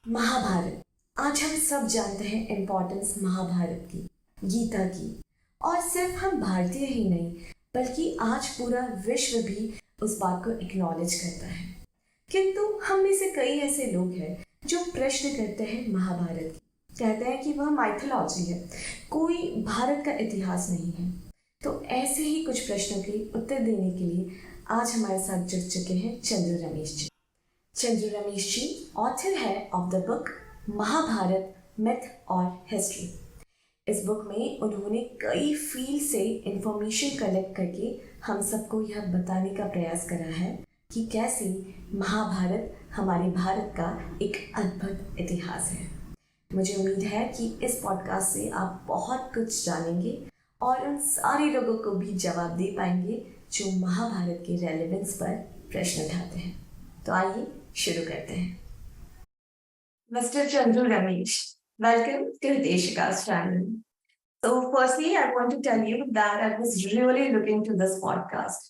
महाभारत। आज हम सब जानते हैं इम्पोर्टेंस महाभारत की, गीता की। और सिर्फ हम भारतीय ही नहीं बल्कि आज पूरा विश्व भी उस बात को एक्नॉलेज करता है। किंतु हम में से कई ऐसे लोग हैं जो प्रश्न करते हैं महाभारत की, कहते हैं कि वह माइथोलॉजी है, कोई भारत का इतिहास नहीं है। तो ऐसे ही कुछ प्रश्नों के उत्तर देने के लिए आज हमारे साथ जुड़ चुके हैं चंद्र रमेश जी। चंद्र रमेश जी ऑथर है of the book Mahabharata myth और हिस्ट्री। इस बुक में उन्होंने कई फील्ड से इंफॉर्मेशन कलेक्ट करके हम सबको यह बताने का प्रयास करा है कि कैसे महाभारत हमारे भारत का एक अद्भुत इतिहास है। मुझे उम्मीद है कि इस पॉडकास्ट से आप बहुत कुछ जानेंगे और उन सारे लोगों को भी जवाब दे पाएंगे जो महाभारत के रेलेवेंस पर प्रश्न उठाते हैं। तो आइए शुरू करते हैं। Mr. Chandru Ramesh, welcome to Deshika's channel. So firstly, I want to tell you that I was really looking to this podcast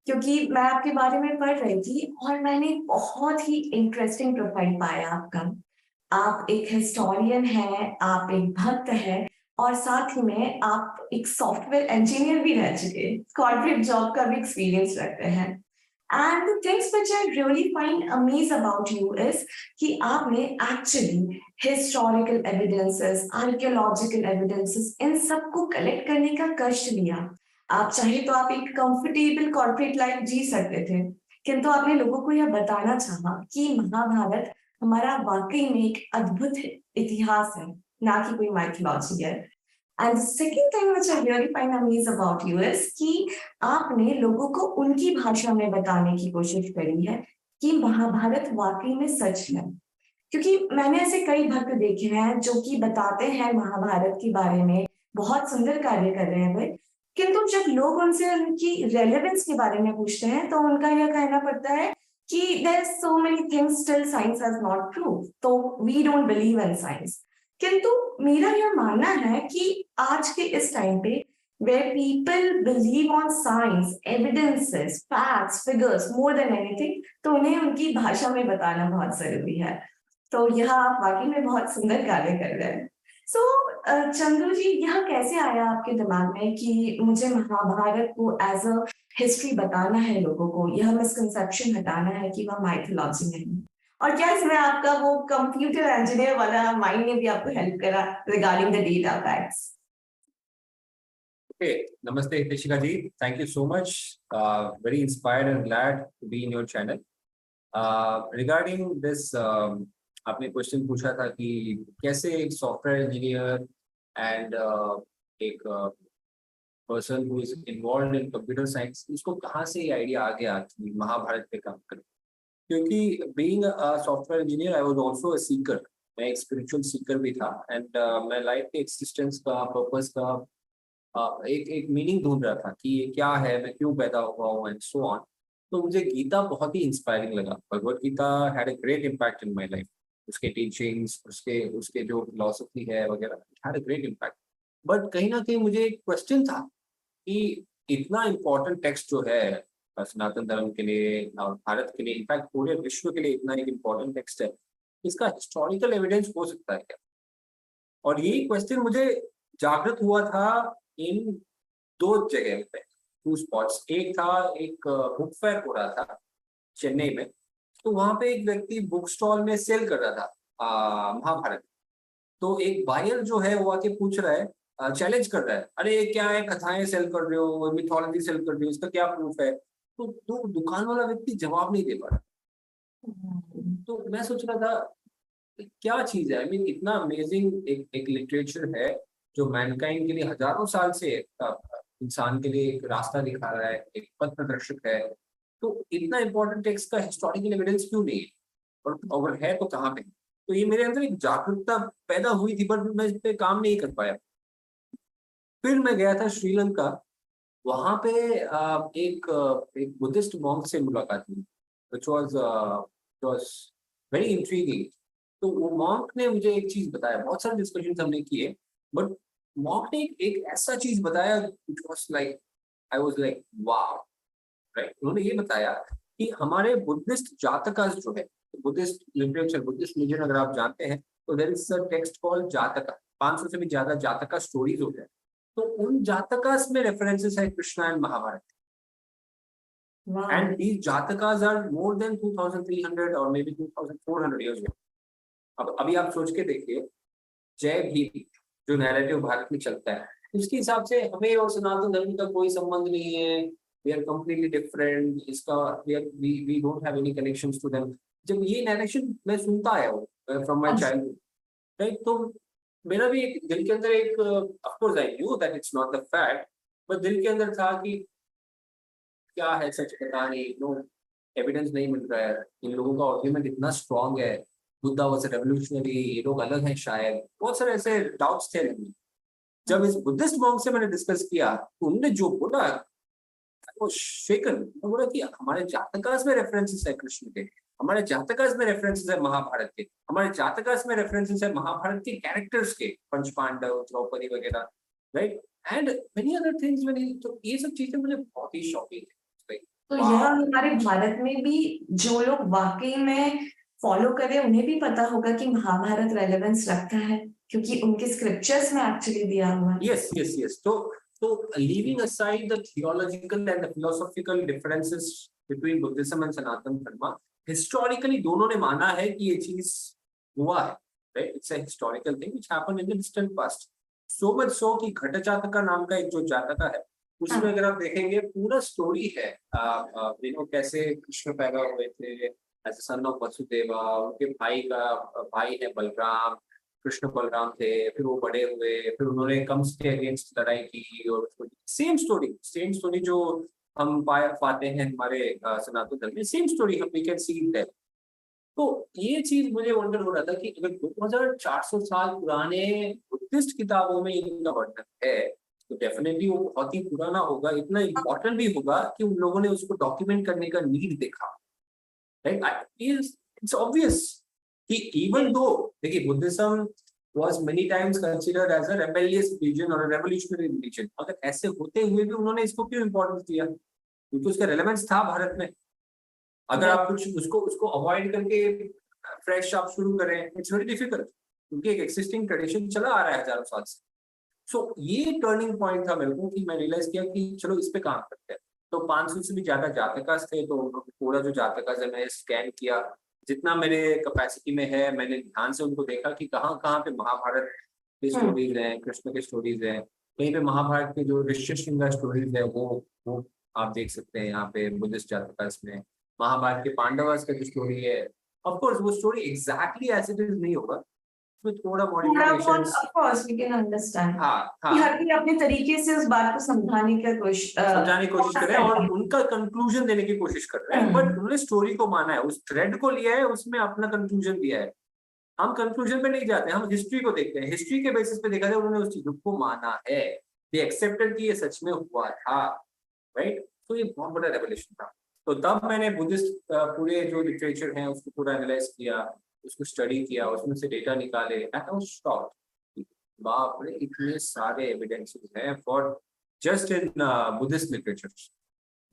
क्योंकि मैं आपके बारे में पढ़ रही थी और मैंने बहुत ही इंटरेस्टिंग प्रोफाइल पाया आपका। आप एक हिस्टोरियन हैं, आप एक भक्त हैं और साथ ही में आप एक सॉफ्टवेयर इंजीनियर भी रह चुके, कॉर्पोरेट जॉब का भी एक्सपीरियंस रखते हैं। And the things which I really find amazed about you is कि आपने actually historical evidences, archaeological evidences इन सबको कलेक्ट करने का कष्ट लिया। आप चाहे तो आप एक कंफर्टेबल कॉर्पोरेट लाइफ जी सकते थे, किंतु आपने लोगों को यह बताना चाहा कि महाभारत हमारा वाकई में एक अद्भुत इतिहास है, ना कि कोई माइथोलॉजी है। And the second thing which I really find amazing about you is कि आपने लोगों को उनकी भाषा में बताने की कोशिश करी है कि महाभारत वाकई में सच है। क्योंकि मैंने ऐसे कई भक्त देखे हैं जो कि बताते हैं महाभारत के बारे में, बहुत सुंदर कार्य कर रहे हैं वे, किंतु जब लोग उनसे उनकी रेलेवेंस के बारे में पूछते हैं तो उनका यह कहना पड़ता है कि there are so many things still science has not proved, तो we don't believe in science। किंतु मेरा यह मानना है कि आज के इस टाइम पे where people believe on science, evidences, facts, figures more than anything, तो उन्हें उनकी भाषा में बताना बहुत जरूरी है। तो यह आप वाकई में बहुत सुंदर कार्य कर रहे हैं। सो चंद्रू जी, यह कैसे आया आपके दिमाग में कि मुझे महाभारत को एज अ हिस्ट्री बताना है लोगों को, यह मिसकंसेप्शन हटाना है कि वह माइथोलॉजी नहीं। और क्या इसमें आपका वो कंप्यूटर इंजीनियर वाला माइंड ने भी आपको हेल्प करा regarding the data facts? Okay, Namaste Hiteshika ji. Thank you so much. Very inspired and glad to be in your channel. Regarding this, आपने क्वेश्चन पूछा था कि कैसे एक सॉफ्टवेयर इंजीनियर एंड एक person who is involved in computer science, उसको कहाँ से ये आइडिया आ गया कि महाभारत पे काम करें। क्योंकि being a software engineer I was also a Sikar, मैं एक स्पिरिचुअल सीकर भी था एंड मैं लाइफ के एक्सिस्टेंस का, पर्पस का एक मीनिंग ढूंढ रहा था कि ये क्या है, मैं क्यों पैदा हुआ हूँ एंड सो ऑन। तो मुझे गीता बहुत ही इंस्पायरिंग लगा। Bhagavad Gita had a great impact in my life. उसके टीचिंग्स, उसके उसके जो फिलॉसफी है वगैरह, had a great impact. But कहीं ना कहीं मुझे एक क्वेश्चन था कि इतना इम्पोर्टेंट टेक्स्ट जो है सनातन धर्म के लिए और भारत के लिए, इनफैक्ट पूरे विश्व के लिए इतना एक इम्पोर्टेंट टेक्स्ट है, इसका हिस्टोरिकल एविडेंस हो सकता है क्या? और यही क्वेश्चन मुझे जागृत हुआ था इन दो जगह पे, टू स्पॉट्स। एक था, एक बुक फेयर हो रहा था चेन्नई में, तो वहां पे एक व्यक्ति बुक स्टॉल में सेल कर रहा था महाभारत। तो एक बायर जो है वो आके पूछ रहा है, चैलेंज कर रहा है, अरे ये क्या है, कथाएं सेल कर रहे हो, मिथोलॉजी सेल कर रहे हो, इसका क्या प्रूफ है? तो दुकान वाला व्यक्ति जवाब नहीं दे पा रहा। तो मैं सोच रहा था क्या चीज है, आई मीन इतना अमेजिंग एक लिटरेचर है जो मैनकाइंड के लिए हजारों साल से इंसान के लिए एक रास्ता दिखा रहा है, एक पथ प्रदर्शक है। तो इतना इंपॉर्टेंट टेक्स्ट का हिस्टोरिकल एविडेंस क्यों नहीं है, और अगर है तो कहाँ पे? तो ये मेरे अंदर एक जागरूकता पैदा हुई थी, पर मैं इस पे काम नहीं कर पाया। फिर मैं गया था श्रीलंका, वहां पे एक बुद्धिस्ट मॉन्क से मुलाकात हुई, which was वेरी इंट्रीगिंग। तो वो मॉन्क ने मुझे एक चीज बताया, बहुत सारे डिस्कशन हमने किए, बट मॉन्क ने एक ऐसा चीज बताया which was like, I was like wow, right? उन्होंने ये बताया कि हमारे बुद्धिस्ट जातकास जो है, बुद्धिस्ट लिटरेचर, बुद्धिस्ट रिलीजन अगर आप जानते हैं तो there is a text called Jataka, 500 से भी ज्यादा जातका स्टोरीज होते हैं। तो उन जातकास में रेफरेंसेस है कृष्णा एंड महाभारत, वाह। And these Jatakas are more than 2300 और मे बी 2400 इयर्स ओल्ड। अब अभी आप सोच के देखिए, जय भीम जो नैरेटिव भारत में चलता है, उसके हिसाब से हमें और सनातन धर्म का कोई संबंध नहीं है, वी आर कंप्लीटली डिफरेंट, इसका we don't have any connections to them. जब ये नैरेशन मैं सुनता आया हूँ फ्रॉम माय चाइल्डहुड, राइट, तो मेरा भी एक दिल के अंदर एक, of course I knew that it's not the fact, but दिल के अंदर था कि क्या है सच, पता नहीं, नो एविडेंस नहीं मिल रहा है, इन लोगों का आर्ग्यूमेंट इतना स्ट्रांग है, बुद्धा वाज रेवोल्यूशनरी, ये लोग अलग हैं शायद, बहुत सारे ऐसे डाउट्स थे नहीं। जब इस बुद्धिस्ट मॉन्क से मैंने डिस्कस किया तो उन्होंने जो बोला वो शेकन, तो बोला कि हमारे जातकास में रेफरेंसेस है कृष्ण के, हमारे जातकास में रेफरेंसेस है महाभारत के, हमारे जातकास में रेफरेंसेस है महाभारत के कैरेक्टर्स के, पंच पांडव, द्रौपदी वगैरह, right, and many other things. तो ये सब चीजें मुझे बहुत ही शॉकिंग है। तो यह हमारे भारत में भी जो लोग वाकई में फॉलो करें उन्हें भी पता होगा कि महाभारत रेलेवेंस रखता है, क्योंकि उनके स्क्रिप्चर्स में एक्चुअली दिया हुआ है। Yes. So leaving aside the theological and the philosophical differences between Buddhism and Sanatan Dharma, historically दोनों ने माना है कि ये चीज हुआ है, right? It's a historical thing which happened in the distant past. So much so कि घट जातका नाम का एक जो जातका है, उसमें अगर आप देखेंगे पूरा स्टोरी है, कैसे कृष्ण पैदा हुए थे as a son of Vasudeva, उनके भाई है बलराम, कृष्ण बलराम थे, फिर वो बड़े हुए, फिर उन्होंने कंस के अगेंस्ट लड़ाई की, और सेम स्टोरी जो हम पाते हैं हमारे सनातन धर्म में, सेम स्टोरी हम वी कैन सी इट। तो ये चीज मुझे वंडर हो रहा था कि अगर 2400 साल पुराने बुद्धिस्ट किताबों में इनका वर्णन है तो डेफिनेटली वो बहुत ही पुराना होगा, इतना इम्पोर्टेंट भी होगा कि उन लोगों ने उसको डॉक्यूमेंट करने का नीड देखा, राइट। इट्स ऑब्वियस कि इवन दो, देखिए, Buddhism was many times considered as a rebellious religion or a revolutionary religion, अगर ऐसे होते हुए भी उन्होंने इसको क्यों इम्पोर्टेंस दिया, क्योंकि उसका रेलेवेंस था भारत में। अगर आप कुछ उसको अवॉइड करके फ्रेश आप शुरू करें, इट्स वेरी डिफिकल्ट, क्योंकि एक एक्सिस्टिंग ट्रेडिशन चला आ रहा है हजारों साल से। सो ये टर्निंग पॉइंट था मेरे को कि मैं रियलाइज किया कि चलो इस पे काम करते हैं। तो 500 से भी ज्यादा जातकास थे, तो पूरा जो जातकास है मैं स्कैन किया, जितना मेरे कैपेसिटी में है मैंने ध्यान से उनको देखा कि कहाँ कहाँ पे महाभारत के स्टोरीज हैं, कृष्ण के स्टोरीज हैं, कहीं पे महाभारत के जो ऋष्यशृंगा स्टोरीज है वो आप देख सकते हैं यहाँ पे बुद्धिस्ट जातकास में। महाभारत के पांडवास का जो स्टोरी है, ऑफ कोर्स वो story exactly as it is नहीं होगा, उसमें थोड़ा modifications, of course we can understand हाँ कि हर कोई अपने तरीके से उस बात को समझाने की कोशिश कर रहे हैं और उनका कंक्लूजन देने की कोशिश कर रहे हैं, बट उन्होंने स्टोरी को माना है, उस थ्रेड को लिया है, उसमें अपना कंक्लूजन दिया है। हम कंक्लूजन पे नहीं जाते, हम हिस्ट्री को देखते हैं, हिस्ट्री के बेसिस पे देखा जाए उन्होंने उस चीज को माना है, दे एक्सेप्टेड कि ये सच में हुआ था, राइट। तो ये बहुत बड़ा रेवोल्यूशन था। तो तब मैंने बुद्धिस्ट पूरे जो लिटरेचर है उसको पूरा एनालाइज किया, उसको स्टडी किया, उसमें से डेटा निकाले, एंड आई वाज शॉक्ड, बाप रे इतने सारे एविडेंसेस हैं for just in Buddhist literature.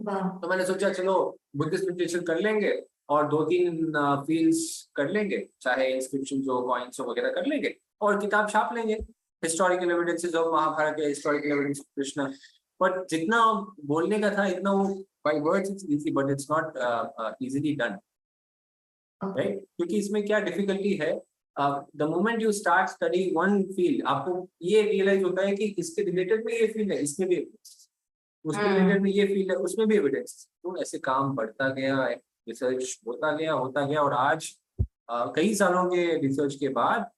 तो मैंने सोचा चलो बुद्धिस्ट लिटरेचर कर लेंगे और 2-3 फील्ड्स कर लेंगे, चाहे इंस्क्रिप्शन हो, कॉइन्स हो वगैरह कर लेंगे, और किताब छाप लेंगे, हिस्टोरिकल एविडेंसेस ऑफ महाभारत या historical evidence of Krishna. But जितना बोलने का था इतना वो by words it's easy, but it's not easily done, right. क्योंकि इसमें क्या डिफिकल्टी है, the moment you start study one field, आपको ये रियलाइज होता है कि इसके रिलेटेड में ये फील्ड है, इसमें भी एविडेंस, उसके रिलेटेड में ये फील्ड है, उसमें भी एविडेंस। तो ऐसे काम बढ़ता गया, रिसर्च होता गया, और आज कई सालों के रिसर्च के बाद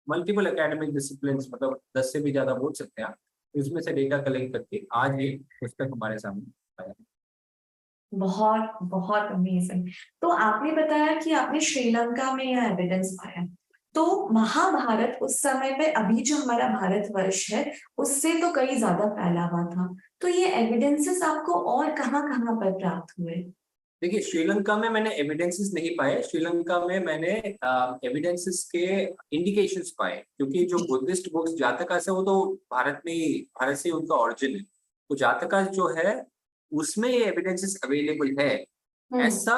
मल्टीपल एकेडमिक डिसिप्लिन्स, मतलब 10 से भी ज्यादा बोल सकते हैं आप, इसमें से डेटा कलेक्ट करके आज ये पुस्तक हमारे सामने आया। बहुत बहुत अमेजिंग। तो आपने बताया कि आपने श्रीलंका में यह एविडेंस पाया, तो महाभारत उस समय पे अभी जो हमारा भारतवर्ष है उससे तो कई ज्यादा फैला हुआ था, तो ये एविडेंसेस आपको और कहाँ पर प्राप्त हुए? देखिए, श्रीलंका में मैंने एविडेंसेस नहीं पाए, श्रीलंका में मैंने एविडेंसेस के इंडिकेशंस पाए, क्योंकि जो बुद्धिस्ट बुक्स जातकास है वो तो भारत से उनका ओरिजिन है, तो जातकास जो है उसमें ये एविडेंसेस अवेलेबल है। ऐसा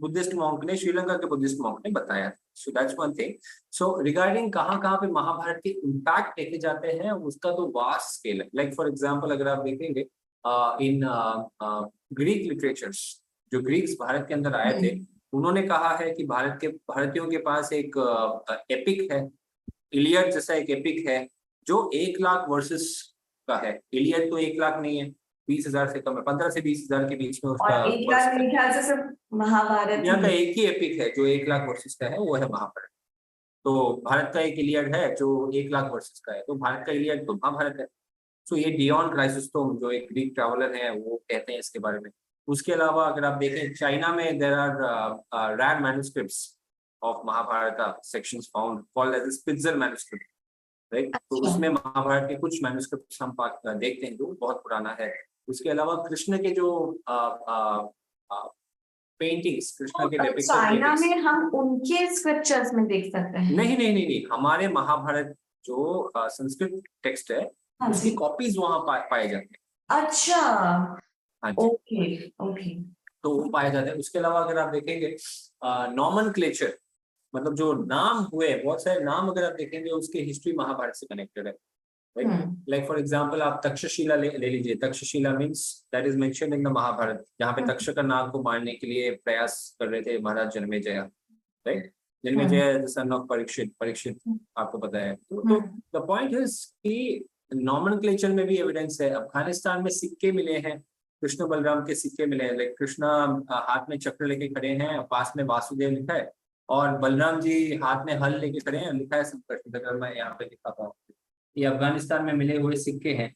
बुद्धिस्ट मॉन्क ने, श्रीलंका के बुद्धिस्ट मॉन्क ने बताया। So that's one thing. So regarding कहाँ कहाँ पे महाभारत के इम्पैक्ट देखे जाते हैं, उसका तो वास्ट स्केल है। लाइक फॉर एग्जाम्पल अगर आप देखेंगे इन ग्रीक लिटरेचर्स, जो ग्रीक्स भारत के अंदर आए थे, उन्होंने कहा है कि भारतीयों के पास एक एपिक है, इलियड जैसा एक एपिक है, जो 1 लाख वर्सेस का है। इलियड तो 1 लाख नहीं है, 20,000 से कम है, 15 से 20,000 के बीच में उसका और 1 लाख मेरे ख्याल से सिर्फ महाभारत दुनिया का ही है। एक ही एपिक है जो 1 लाख वर्सेस का है, वो है महाभारत। तो भारत का एक इलियड है जो 1 लाख वर्सेस का है, तो भारत का इलियड तो महाभारत है। सो ये डियॉन क्राइसोस्टोम जो एक ग्रीक ट्रैवलर है वो कहते हैं इसके बारे में। उसके अलावा अगर आप देखें, चाइना में there are rare manuscripts of Mahabharata sections found called as Spitzer manuscript, right. तो अच्छा। उसमें महाभारत के कुछ मैन्युस्क्रिप्ट्स हम देखते हैं जो बहुत पुराना है। उसके अलावा कृष्ण के जो पेंटिंग्स, कृष्ण के तो डिपिक्टेड चाइना पेंटिंग्स, में हम उनके स्क्रिप्चर्स में देख सकते हैं? नहीं, हमारे महाभारत जो संस्कृत टेक्स्ट है, हाँ उसकी जी। कॉपीज वहां पाए जाते हैं। अच्छा, हाँ जी, ओके ओके। तो वो पाए जाते हैं। उसके अलावा अगर आप देखेंगे नॉमनक्लेचर, मतलब जो नाम हुए, बहुत सारे नाम अगर आप देखेंगे उसके हिस्ट्री महाभारत से कनेक्टेड है, राइट। लाइक फॉर एग्जांपल आप तक्षशिला ले लीजिए। Takshashila means that is mentioned in the Mahabharata, जहाँ पे तक्षक नाग को मारने के लिए प्रयास कर रहे थे Maharaj Janamejaya, right. Janamejaya the son of Parikshit आपको पता है। तो द पॉइंट इज कि नॉमेनक्लेचर में भी एविडेंस है। अफगानिस्तान में सिक्के मिले हैं, कृष्ण बलराम के सिक्के मिले हैं। लाइक कृष्णा हाथ में चक्र लेके खड़े हैं, पास में वासुदेव लिखा है, और बलराम जी हाथ में हल लेके खड़े हैं, लिखा है संकट। अगर मैं यहाँ पे दिखाता हूँ, ये अफगानिस्तान में मिले हुए सिक्के हैं,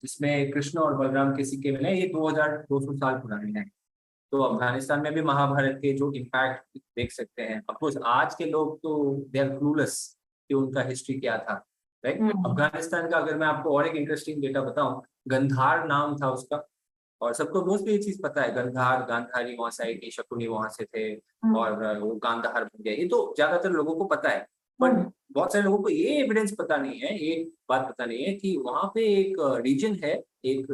जिसमें कृष्ण और बलराम के सिक्के मिले हैं। ये 2200 साल पुराने हैं। तो अफगानिस्तान में भी महाभारत के जो इम्पैक्ट देख सकते हैं। ऑफकोर्स आज के लोग तो दे आर क्लूलेस कि उनका हिस्ट्री क्या था, राइट। अफगानिस्तान का अगर मैं आपको और एक इंटरेस्टिंग डेटा बताऊं, गंधार नाम था उसका, और सबको मोस्टली ये चीज पता है, गंधार, गांधारी वहां से आई थी, शकुनी वहां से थे, और वो गांधार बन गया। ये तो ज्यादातर लोगों को पता है, बट बहुत सारे लोगों को ये एविडेंस पता नहीं है, ये बात पता नहीं है कि वहां पे एक रीजन है, एक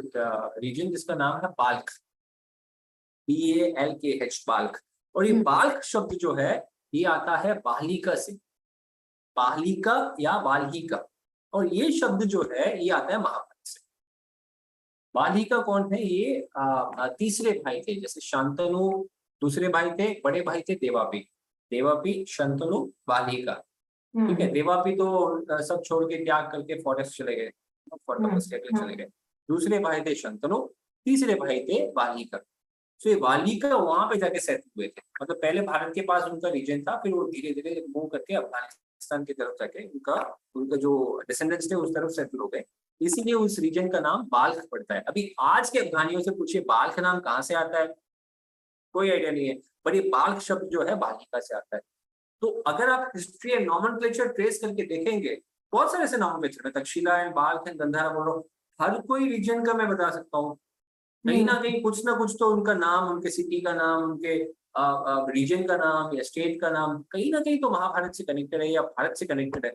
रीजन जिसका नाम है बाल्ख, BALKH, बाल्ख। और ये बाल्ख शब्द जो है, ये आता है बालिका से, बालिका या बाल्हिका, और ये शब्द जो है ये आता है महाभारत से। बालिका कौन है? ये तीसरे भाई थे, जैसे शांतनु दूसरे भाई थे, बड़े भाई थे देवापी, देवापी, शांतनु, बालिका, ठीक है। देवापी तो सब छोड़ के त्याग करके फॉरेस्ट चले गए, फॉर तपस्या के लिए चले गए। दूसरे भाई थे शांतनु, तीसरे भाई थे बालिका। तो ये वालिका वहां पे जाके सेटल हुए थे, मतलब पहले भारत के पास उनका रीजन था, फिर वो धीरे धीरे मूव करके अफगानिस्तान की तरफ जाके उनका उनका जो डिसेंडेंट्स थे उस तरफ सेटल हो गए। इसीलिए उस रीजन का नाम बाल्ख पड़ता है। अभी आज के अफगानियों से पूछिए बाल्ख नाम कहाँ से आता है, कोई आइडिया नहीं है, पर ये बाल्ख शब्द जो है बालिका से आता है। तो अगर आप हिस्ट्री एंड नॉमेनक्लेचर ट्रेस करके देखेंगे, बहुत सारे ऐसे नॉमेनक्लेचर है, तक्षशिला है, बाल्ख है, गंधार बोलो, हर कोई रीजन का मैं बता सकता हूँ। कहीं ना कहीं कुछ ना कुछ तो उनका नाम, उनके सिटी का नाम, उनके रीजन का नाम या स्टेट का नाम कहीं ना कहीं तो महाभारत से कनेक्टेड है या भारत से कनेक्टेड है।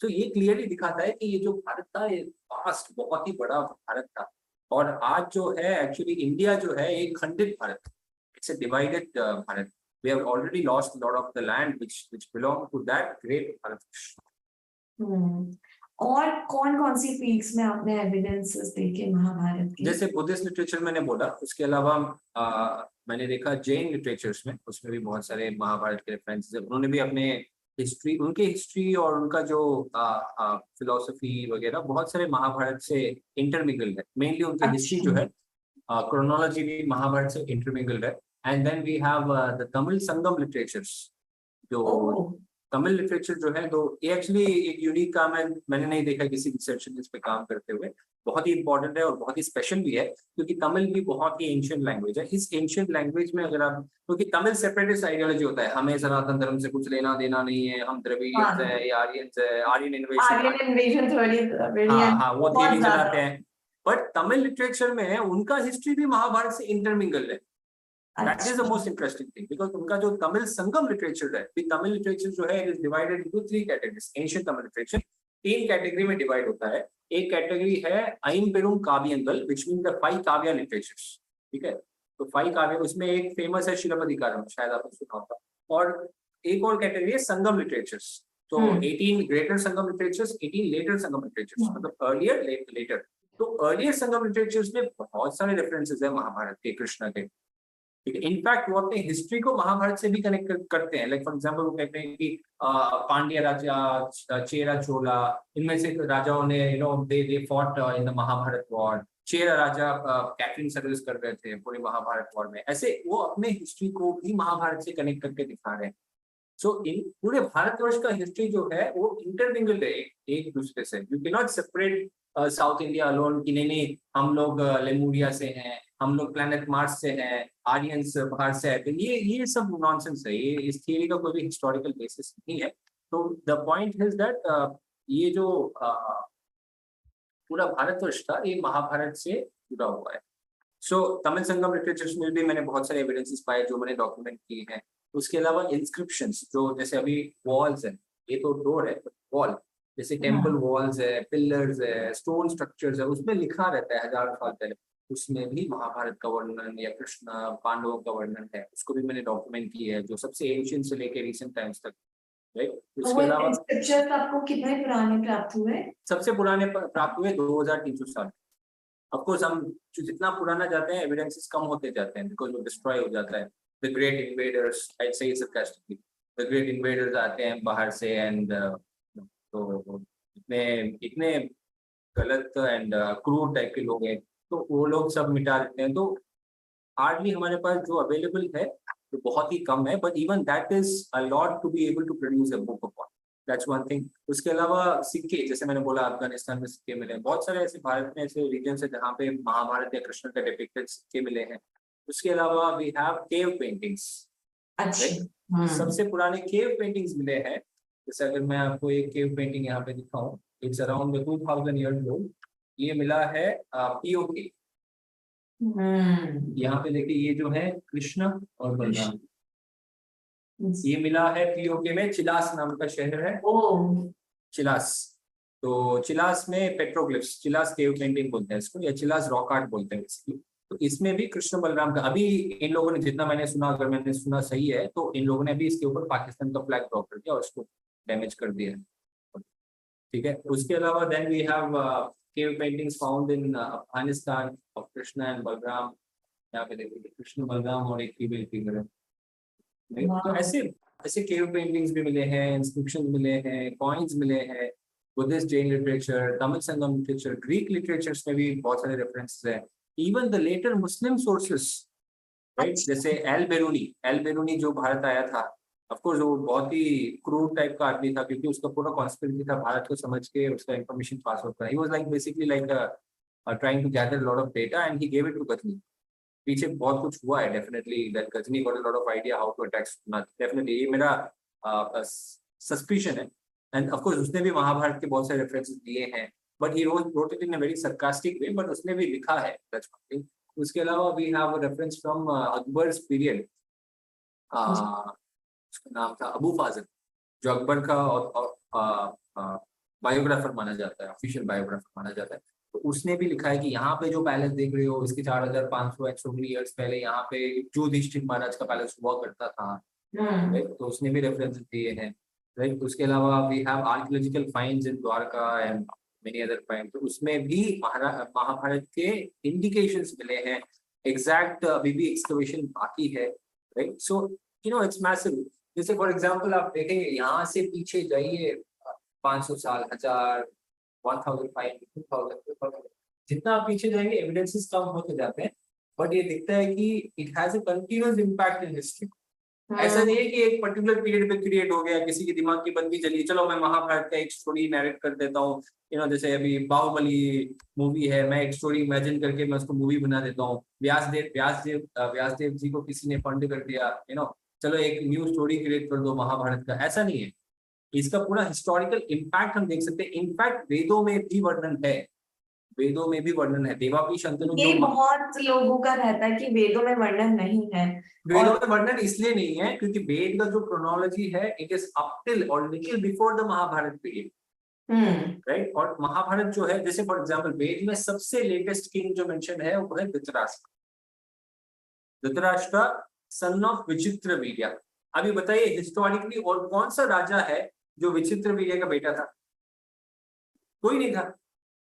तो ये क्लियरली दिखाता है कि ये जो भारत था, ये वास्ट, बहुत ही बड़ा भारत था। और आज जो है एक्चुअली इंडिया जो है एक खंडित Bharat, it's a divided Bharat. We have already lost lot of the land which belong to that great Bharat. और कौन कौन सी पीक्स में आपने एविडेंसेस देखे महाभारत के? जैसे बुद्धिस्ट लिटरेचर मैंने बोला, उसके अलावा मैंने देखा जैन लिटरेचर्स में, उसमें भी बहुत सारे महाभारत के रेफरेंसेस है। उन्होंने भी अपने हिस्ट्री, उनके हिस्ट्री और उनका जो फिलोसफी वगैरह बहुत सारे महाभारत से इंटरमिंगल्ड है। मेनली उनके हिस्ट्री जो है, क्रोनोलॉजी भी महाभारत से इंटरमिंगल्ड है। And then we have the Tamil Sangam literatures, जो तमिल लिटरेचर जो है, तो ये एक्चुअली एक यूनिक काम है, मैंने नहीं देखा किसी रिसर्चर इस पे काम करते हुए। बहुत ही इंपॉर्टेंट है और बहुत ही स्पेशल भी है, क्योंकि तमिल भी बहुत ही एंशिएंट लैंग्वेज है। इस एंशिएंट लैंग्वेज में अगर आप, क्योंकि तमिल सेपरेटिस्ट आइडियोलॉजी होता है, हमें सनातन धर्म से कुछ लेना देना नहीं है, हम द्रविडियंस हैं या आर्यंस है, आर्यन इन्वेशन, थ्योरी, हाँ वो थियरी चलाते हैं। बट तमिल लिटरेचर में उनका हिस्ट्री भी महाभारत से इंटरमिंगल्ड है। That is the most interesting thing, because उनका जो तमिल संगम लिटरेचर है, तमिल लिटरेचर जो है it is divided into 3 categories. Ancient Tamil literature 3 category में डिवाइड होता है। एक कैटेगरी है ऐम्पेरुम काव्यंगल, व्हिच मीन द 5 काव्य लिटरेचर्स, ठीक है। तो 5 काव्य, उसमें एक फेमस है शिलापदिकारम, शायद आपने सुना होगा, और एक और कैटेगरी है संगम लिटरेचर्स। तो 18 ग्रेटर संगम लिटरेचर्स, 18 लेटर संगम लिटरेचर्स, मतलब अर्लियर लेटर। तो अर्लियर संगम लिटरेचर्स में बहुत सारे रेफरेंसेस है महाभारत के, कृष्ण के, ठीक है। इनफैक्ट वो अपने हिस्ट्री को महाभारत से भी कनेक्ट करते हैं। लाइक फॉर एग्जांपल वो कहते हैं कि पांड्य राजा, चेरा चोला, इनमें से राजाओं ने they fought in the Mahabharata war. Chera राजा कैटरिंग सर्विस कर रहे थे पूरे महाभारत वॉर में। ऐसे वो अपने हिस्ट्री को भी महाभारत से कनेक्ट करके दिखा रहे हैं। सो इन पूरे भारतवर्ष का हिस्ट्री जो है वो इंटरलिंक्ड है एक दूसरे से। You can not separate south India alone कि नहीं हम लोग लेमुरिया से हैं, हम लोग प्लैनेट मार्स से हैं, आर्यंस बाहर से है। तो ये सब नॉनसेंस है, ये इस थियरी का कोई भी हिस्टोरिकल बेसिस नहीं है। तो द पॉइंट इज दैट ये जो पूरा भारतवर्ष था ये महाभारत से जुड़ा हुआ है। सो तमिल संगम लिटरेचर्स में भी मैंने बहुत सारे एविडेंसेस पाए जो मैंने डॉक्यूमेंट किए हैं। उसके अलावा इंस्क्रिप्शंस, जो जैसे अभी वॉल्स है, ये तो डोर है, वॉल जैसे टेम्पल वॉल्स है, पिलर्स है, स्टोन स्ट्रक्चर्स है, उसमें लिखा रहता है हजारों साल पहले, उसमें भी महाभारत का वर्णन या कृष्ण पांडवों का वर्णन है। उसको भी मैंने डॉक्यूमेंट किया है, जो सबसे एंशिएंट से लेके रिसेंट टाइम्स तक, राइट। उसके अलावा स्क्रिप्चर्स आपको कितने पुराने प्राप्त हुए? सबसे पुराने प्राप्त हुए 2300 साल। ऑफ कोर्स हम जितना पुराना जाते हैं एविडेंसेस कम होते जाते हैं, बिकॉज वो डिस्ट्रॉय हो जाता है। द ग्रेट इन्वेडर्स, आई से सरकास्टिकली, द ग्रेट इन्वेडर्स आते हैं बाहर से, एंड तो इतने इतने गलत एंड क्रूर टाइप के लोग हैं, तो वो लोग सब मिटा देते हैं। तो हार्डली हमारे पास जो अवेलेबल है तो बहुत ही कम है, but even that is a lot to be able to produce a book upon. That's one thing. उसके अलावा सिक्के, जैसे मैंने बोला अफगानिस्तान में सिक्के मिले, बहुत सारे ऐसे भारत में ऐसे रीजन है जहाँ पे महाभारत या कृष्ण का डिपिक्टेड सिक्के मिले हैं। उसके अलावा वी हैव केव पेंटिंग्स। अच्छा, सबसे पुराने केव पेंटिंग्स मिले हैं। जैसे अगर मैं आपको एक केव पेंटिंग यहाँ पे दिखाऊं, इट्स अराउंड 2000 ईयर्स ओल्ड। ये मिला है पीओके। यहाँ पे देखिए, ये जो है कृष्ण और बलराम, ये मिला है पीओके में। चिलास नाम का शहर है, चिलास। तो चिलास में पेट्रोग्लिफ्स, चिलास केव पेंटिंग बोलते हैं इसको, या चिलास रॉक आर्ट बोलते हैं इसकी। तो इसमें भी कृष्ण बलराम का, अभी इन लोगों ने जितना मैंने सुना, अगर मैंने सुना सही है, तो इन लोगों ने भी इसके ऊपर पाकिस्तान का फ्लैग ड्रॉ कर दिया और उसको डैमेज कर दिया है, ठीक है। उसके अलावा then we have cave paintings found in Afghanistan of Krishna and Balram. यहाँ पे देखिए कृष्ण बलराम और एक फीमेल फिगर है। तो ऐसे ऐसे केव पेंटिंग्स भी मिले हैं, इंस्क्रिप्शन मिले हैं, कॉइन्स मिले हैं। Buddhist Jain literature, Tamil Sangam literature, Greek literatures में भी बहुत सारे रेफरेंसेस हैं। Even the later Muslim sources, right. जैसे एल बेरूनी जो भारत आया था, ऑफ कोर्स वो बहुत ही क्रूर टाइप का आदमी था, क्योंकि उसका पूरा कॉन्स्पिरेसी था भारत को समझ के उसका इंफॉर्मेशन पास होता है। He was like basically like trying to gather lot of data and he gave it to Ghazni. पीछे बहुत कुछ हुआ है definitely, that Ghazni got a lot of idea how to attack सुन्नत। डेफिनेटली ये मेरा सस्पिशन है। एंड ऑफ कोर्स उसने भी महाभारत के बहुत सारे रेफरेंसेस दिए हैं, but he wrote it in a very sarcastic way, but उसने भी लिखा है, दैट्स वन थिंग। उसके अलावा we have reference from Akbar's period. उसका नाम था अबू फाजल, जो अकबर का बायोग्राफर माना जाता है, ऑफिशियल बायोग्राफर माना जाता है। तो उसने भी लिखा है कि यहाँ पे जो पैलेस देख रहे हो, इसके 4500 ईयर्स पहले यहाँ पे जो युधिष्ठिर महाराज का पैलेस हुआ करता था, राइट। तो उसने भी रेफरेंस दिए हैं, राइट। उसके अलावा we have archaeological finds in Dwarka and many other find. तो उसमें भी महाभारत के इंडिकेशंस मिले हैं। एग्जैक्ट अभी भी एक्सकवेशन बाकी है, राइट। So it's massive. जैसे फॉर एग्जांपल आप देखेंगे, यहाँ से पीछे जाइए 500 साल, 1000, 1500, 2000, जितना आप पीछे जाएंगे एविडेंसेस कम होते जाते हैं, बट ये दिखता है कि it has a continuous impact in history. ऐसा नहीं है कि एक पर्टिकुलर पीरियड पे क्रिएट हो गया, किसी के दिमाग की बत्ती चली, चलो मैं महाभारत का एक स्टोरी नैरेट कर देता हूँ। जैसे अभी बाहुबली मूवी है, मैं एक स्टोरी इमेजिन करके मैं उसको मूवी बना देता हूँ। व्यासदेव जी को किसी ने फंड कर दिया, चलो एक न्यू स्टोरी क्रिएट कर दो महाभारत का। ऐसा नहीं है, इसका पूरा हिस्टोरिकल इम्पैक्ट हम देख सकते हैं। इनफैक्ट वेदों में भी वर्णन है, वेदों में भी वर्णन है। देवापी शंतनु ये जो बहुत लोगों का रहता है कि वेदों में वर्णन नहीं है। वेदों में वर्णन इसलिए नहीं है क्योंकि वेद का जो क्रोनोलॉजी है, it is up till or little before the Mahabharata period, right. और महाभारत जो है, जैसे फॉर एग्जांपल वेद में सबसे लेटेस्ट किंग जो मेंशन है वो है धृतराष्ट्र, धृतराष्ट्र सन ऑफ विचित्र वीर्य। अभी बताइए हिस्टोरिकली और कौन सा राजा है जो विचित्र वीर्य का बेटा था? कोई नहीं था।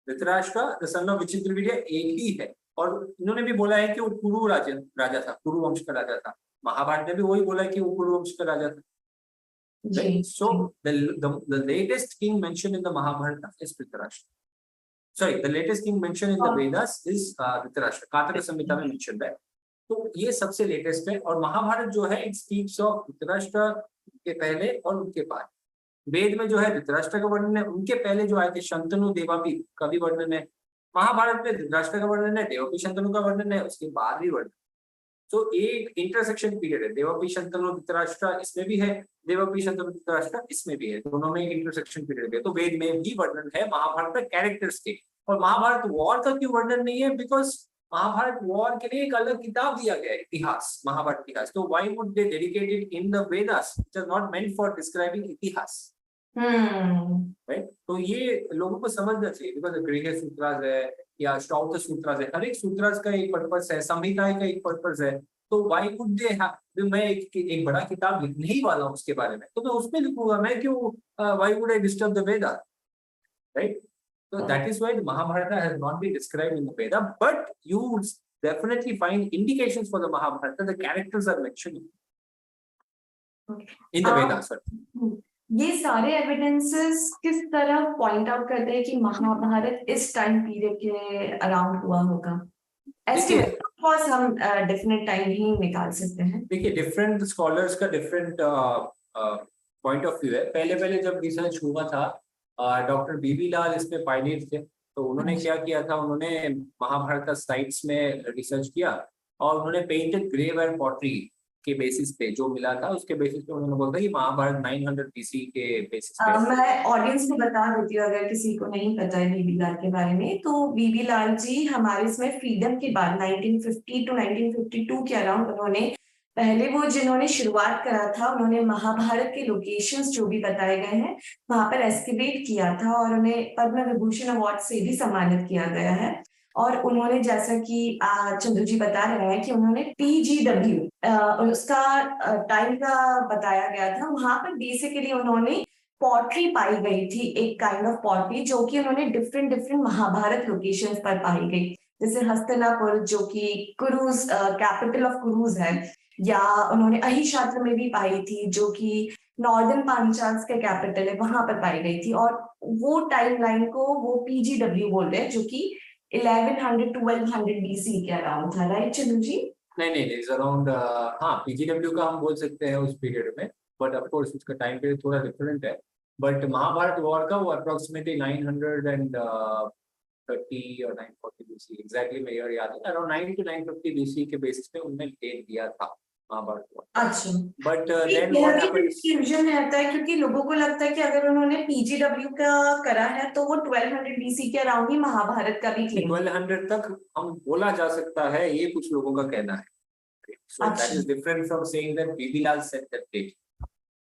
धृतराष्ट्र द सन ऑफ विचित्र वीर्य एक ही है, और इन्होंने भी बोला है कि वो कुरु राजा था, कुरु वंश का राजा था। महाभारत ने भी वही बोला है कि वो कुरु वंश का राजा था। जी Right? So the latest king mentioned in the Mahabharata is Dhritarashtra. Sorry, the latest king mentioned in the Vedas is Dhritarashtra. कातक संहिता में mentioned है। तो ये सबसे लेटेस्ट है, और महाभारत जो है इट स्पीक्स ऑफ धृतराष्ट्र के पहले और उनके बाद। वेद में जो है धृतराष्ट्र का वर्णन है, उनके पहले जो आए थे शंतनु देवापी का भी वर्णन है। महाभारत में धृतराष्ट्र का वर्णन है, देवापी शंतनु का वर्णन है, उसके बाद भी वर्णन। तो एक इंटरसेक्शन पीरियड है, देवापी शंतनु धृतराष्ट्र इसमें भी है, देवापी शंतनु धृतराष्ट्र इसमें भी है, दोनों में एक इंटरसेक्शन पीरियड है। तो वेद में भी वर्णन है महाभारत का कैरेक्टर्स के। और महाभारत वॉर का क्यों वर्णन नहीं है? बिकॉज महाभारत वॉर के लिए एक अलग किताब दिया गया है, इतिहास, महाभारत इतिहास। तो why would they dedicate it in the Vedas, which are not meant for describing इतिहास, राइट? तो ये लोगों को समझना चाहिए, बिकॉज गृह सूत्रास है या श्रौत सूत्रास है, हर एक सूत्रास का एक पर्पस है, संहिताएं का एक पर्पस है। तो व्हाई वुड दे हैव, मैं एक बड़ा किताब लिखने ही वाला हूँ उसके बारे में, तो मैं उसमें लिखूंगा, मैं क्यों, why would I disturb the Veda, right? So that is why the Mahabharata has not been described in the Veda, but you would definitely find indications for the Mahabharata. The characters are mentioned in the Vedas. Sorry. ये सारे evidences किस तरह point out करते हैं कि महाभारत इस time period के around हुआ होगा? एस्टिमेट ऑफ कोर्स हम डेफिनेट टाइम ही निकाल सकते हैं। देखिए डिफरेंट स्कॉलर्स का डिफरेंट पॉइंट ऑफ व्यू है। पहले जब रिसर्च हुआ था, डॉक्टर बीबी लाल इसमें पायनियर थे, तो उन्होंने क्या किया था, उन्होंने महाभारत का साइट्स में रिसर्च किया और उन्होंने पेंटेड ग्रेव एंड पॉटरी के बेसिस पे जो मिला था उसके बेसिस पे उन्होंने बोला कि महाभारत 900 बीसी के बेसिस पे। मैं ऑडियंस को बता देती हूँ अगर किसी को नहीं पता है बीबी लाल के बारे में, तो बीबी लाल जी हमारे इसमें फ्रीडम के बाद 1950 टू 1952 के अराउंड उन्होंने पहले वो जिन्होंने शुरुआत करा था, उन्होंने महाभारत के लोकेशंस जो भी बताए गए हैं वहां पर एस्केवेट किया था और उन्हें पद्म विभूषण अवार्ड से भी सम्मानित किया गया है। और उन्होंने जैसा कि चंद्र जी बता रहे हैं कि उन्होंने PGW उसका टाइम का बताया गया था, वहां पर बेसिकली उन्होंने पॉटरी पाई गई थी, एक काइंड ऑफ पॉटरी जो कि उन्होंने डिफरेंट महाभारत लोकेशंस पर पाई गई, जैसे हस्तिनापुर जो कि कुरुज कैपिटल ऑफ कुरुज है, या उन्होंने अहिशात्र में भी पाई थी जो कि नॉर्दर्न पांचाल के कैपिटल है, वहां पर पाई गई थी। और वो टाइमलाइन को वो PGW बोल रहे हैं जो कि 1100-1200 BC के अराउंड था, राइट चंदू जी? नहीं अराउंड, हाँ PGW का हम बोल सकते हैं उस पीरियड में, बट ऑफ कोर्स उसका टाइम पीरियड थोड़ा डिफरेंट है। बट महाभारत वॉर का वो अप्रोक्सीमेटली 930 और 940 BC, एग्जैक्टली मैं ईयर याद है, अराउंड 9 to 950 BC के बेसिस पे उन्होंने डेट दिया था महाभारत वॉर। अच्छा, but then what happened, confusion रहता है क्योंकि लोगों को लगता है कि अगर उन्होंने PGW का करा है तो वो 1200 BC के अराउंड ही महाभारत का भी क्लेम 1200 तक हम बोला जा सकता है, ये कुछ लोगों का कहना है। So that is different from saying that BB Lal said that date.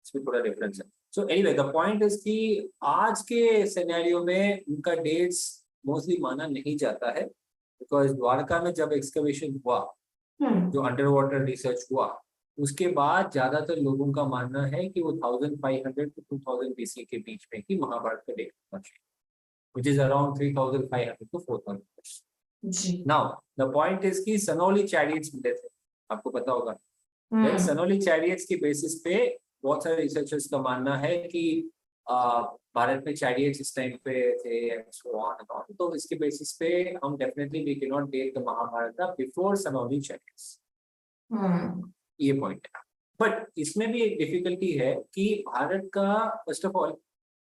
इसमें थोड़ा डिफरेंस है। So anyway, the point is कि आज के सिनेरियो में उनका डेट्स मोस्टली माना नहीं जाता है, बिकॉज द्वारका में जब एक्सकवेशन हुआ, जो अंडर वाटर रिसर्च हुआ, उसके बाद ज्यादातर लोगों का मानना है कि वो 1500 to 2000 BC के बीच में ही महाभारत का डेट होना चाहिए, which is around 3500 to 4000 years. Now the point is कि सनोली चैरियट्स मिले थे, आपको पता होगा। सनोली चैरियट्स की बेसिस पे बहुत सारे रिसर्चर्स का मानना है कि भारत में चैरियट्स इस टाइम पे थे and so on and on. तो इसके बेसिस पे हम definitely we can not date the Mahabharata before Sanauli chariots, ये पॉइंट है। बट इसमें भी एक डिफिकल्टी है कि भारत का फर्स्ट ऑफ ऑल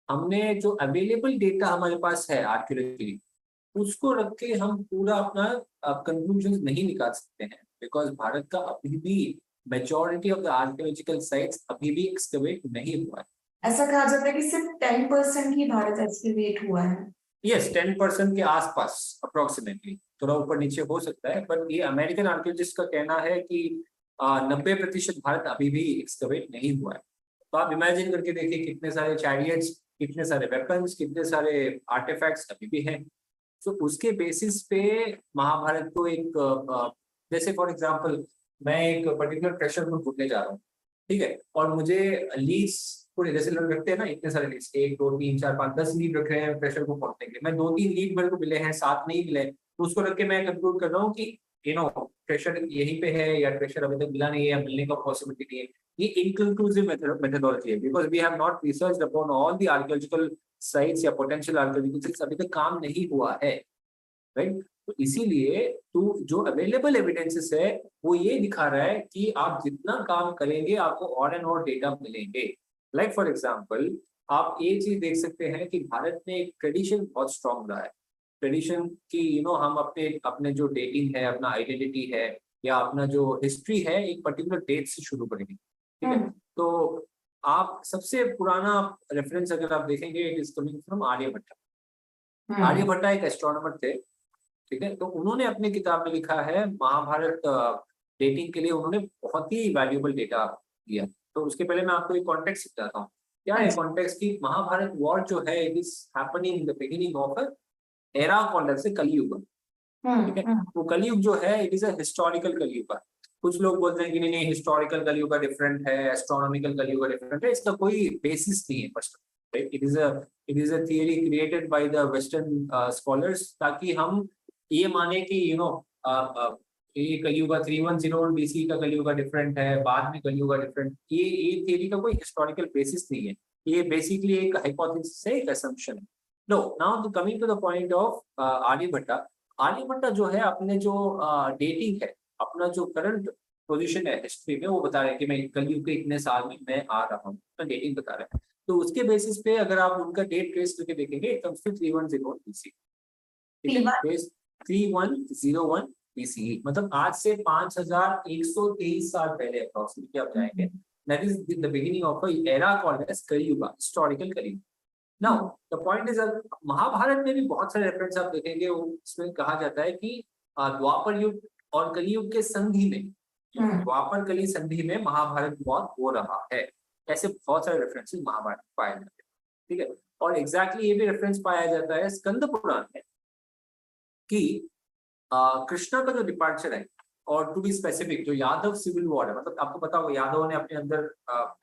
हमने जो अवेलेबल डेटा हमारे पास है आर्कियोलॉजिकली, उसको रख के हम पूरा अपना कंक्लूजन नहीं निकाल सकते हैं, बिकॉज भारत का अभी भी majority of the archaeological sites अभी भी एक्सकवेट नहीं हुआ है। ऐसा कहा जाता है कि सिर्फ 10% ही भारत एक्सकवेट हुआ है। यस, 10% के आसपास अप्रोक्सीमेटली, थोड़ा ऊपर नीचे हो सकता है, बट ये अमेरिकन आर्कियोलॉजिस्ट का कहना है कि 90% भारत अभी भी एक्सकवेट नहीं हुआ है। तो आप इमेजिन करके देखिए कितने सारे चैरियट्स, कितने सारे वेपन्स, कितने सारे आर्टिफैक्ट्स अभी भी हैं। तो उसके बेसिस पे महाभारत को एक जैसे फॉर एग्जांपल मैं एक पर्टिकुलर प्रेशर को ढूंढने जा रहा हूँ, ठीक है, और मुझे लीड्स पूरे जैसे लोग रखते हैं ना, इतने सारे लीड्स, 1 2 3 4 5 10 लीड रख रहे हैं प्रेशर को पहुंचने के लिए, मैं 2 3 लीड मेरे को मिले हैं, 7 नहीं मिले, तो उसको रख के मैं कंक्लूड कर रहा हूँ कि प्रेशर यहीं पे है या प्रेशर अभी तक मिला नहीं है या मिलने का पॉसिबिलिटी नहीं है। ये इनकंक्लूसिव मेथोडोलॉजी है, because we have not researched upon all the archaeological sites या पोटेंशियल आर्कियोलॉजिकल साइट्स, अभी तक काम नहीं हुआ है, राइट। तो इसीलिए तू जो अवेलेबल एविडेंसेस है वो ये दिखा रहा है कि आप जितना काम करेंगे आपको और एंड और डेटा मिलेंगे। लाइक फॉर एग्जांपल, आप ये चीज देख सकते हैं कि भारत में एक ट्रेडिशन बहुत स्ट्रांग रहा है, ट्रेडिशन की हम अपने अपने जो डेटिंग है, अपना आइडेंटिटी है या अपना जो हिस्ट्री है, एक पर्टिकुलर डेट से शुरू करेंगे, ठीक है। तो आप सबसे पुराना रेफरेंस अगर आप देखेंगे, it is coming from Aryabhata. Aryabhata एक एस्ट्रोनॉमर थे, ठीक है, तो उन्होंने अपनी किताब में लिखा है महाभारत डेटिंग के लिए उन्होंने बहुत ही वैल्यूएबल डेटा दिया। तो उसके पहले मैं आपको एक कॉन्टेक्स्ट बताता हूँ। क्या है कॉन्टेक्स्ट की, महाभारत वॉर जो है it is happening in the beginning of era called as Kaliyuga, ठीक है। वो कलयुग जो है इट इज अ हिस्टोरिकल कलयुग। कुछ लोग बोलते हैं कि नहीं नहीं हिस्टोरिकल कलयुग डिफरेंट है, एस्ट्रोनॉमिकल कलयुग डिफरेंट है, इसका कोई बेसिस नहीं है first, right. It is a theory created by the western scholars, ताकि हम ये माने कि ये कलयुग 3101 BC का कलयुग डिफरेंट है, बाद में कलयुग डिफरेंट, ये थियरी का कोई हिस्टोरिकल बेसिस नहीं है, ये बेसिकली एक हाइपोथेसिस है, एक असम्पशन है। No, now coming to the point of Aryabhata. Aryabhata जो है अपने जो डेटिंग है, अपना जो करंट पोजीशन है हिस्ट्री में, वो बता रहे हैं कि मैं कलयुग के इतने साल में मैं आ रहा हूँ, तो डेटिंग बता रहे हैं। तो उसके बेसिस पे अगर आप उनका डेट ट्रेस करके देखेंगे, इट कम्स टू 3101 BC, ठीक है, 3101 BCE, मतलब आज से 5123 साल पहले अप्रोक्सीमेटली आप जाएंगे। That is the beginning of a era called as Kaliyuga, historical Kaliyuga. Now the point is, Mahabharata में भी बहुत सारे रेफरेंस आप देखेंगे, उसमें कहा जाता है कि द्वापर युग और कलयुग के संधि में, द्वापर कली संधि में महाभारत वॉर हो रहा है। ऐसे बहुत सारे रेफरेंसेस महाभारत में पाए जाते हैं, ठीक है। और एग्जैक्टली ये भी रेफरेंस पाया जाता है स्कंद पुराण में कि कृष्णा का जो डिपार्चर है, और टू बी स्पेसिफिक जो यादव सिविल वॉर है, मतलब आपको पता होगा यादवों ने अपने अंदर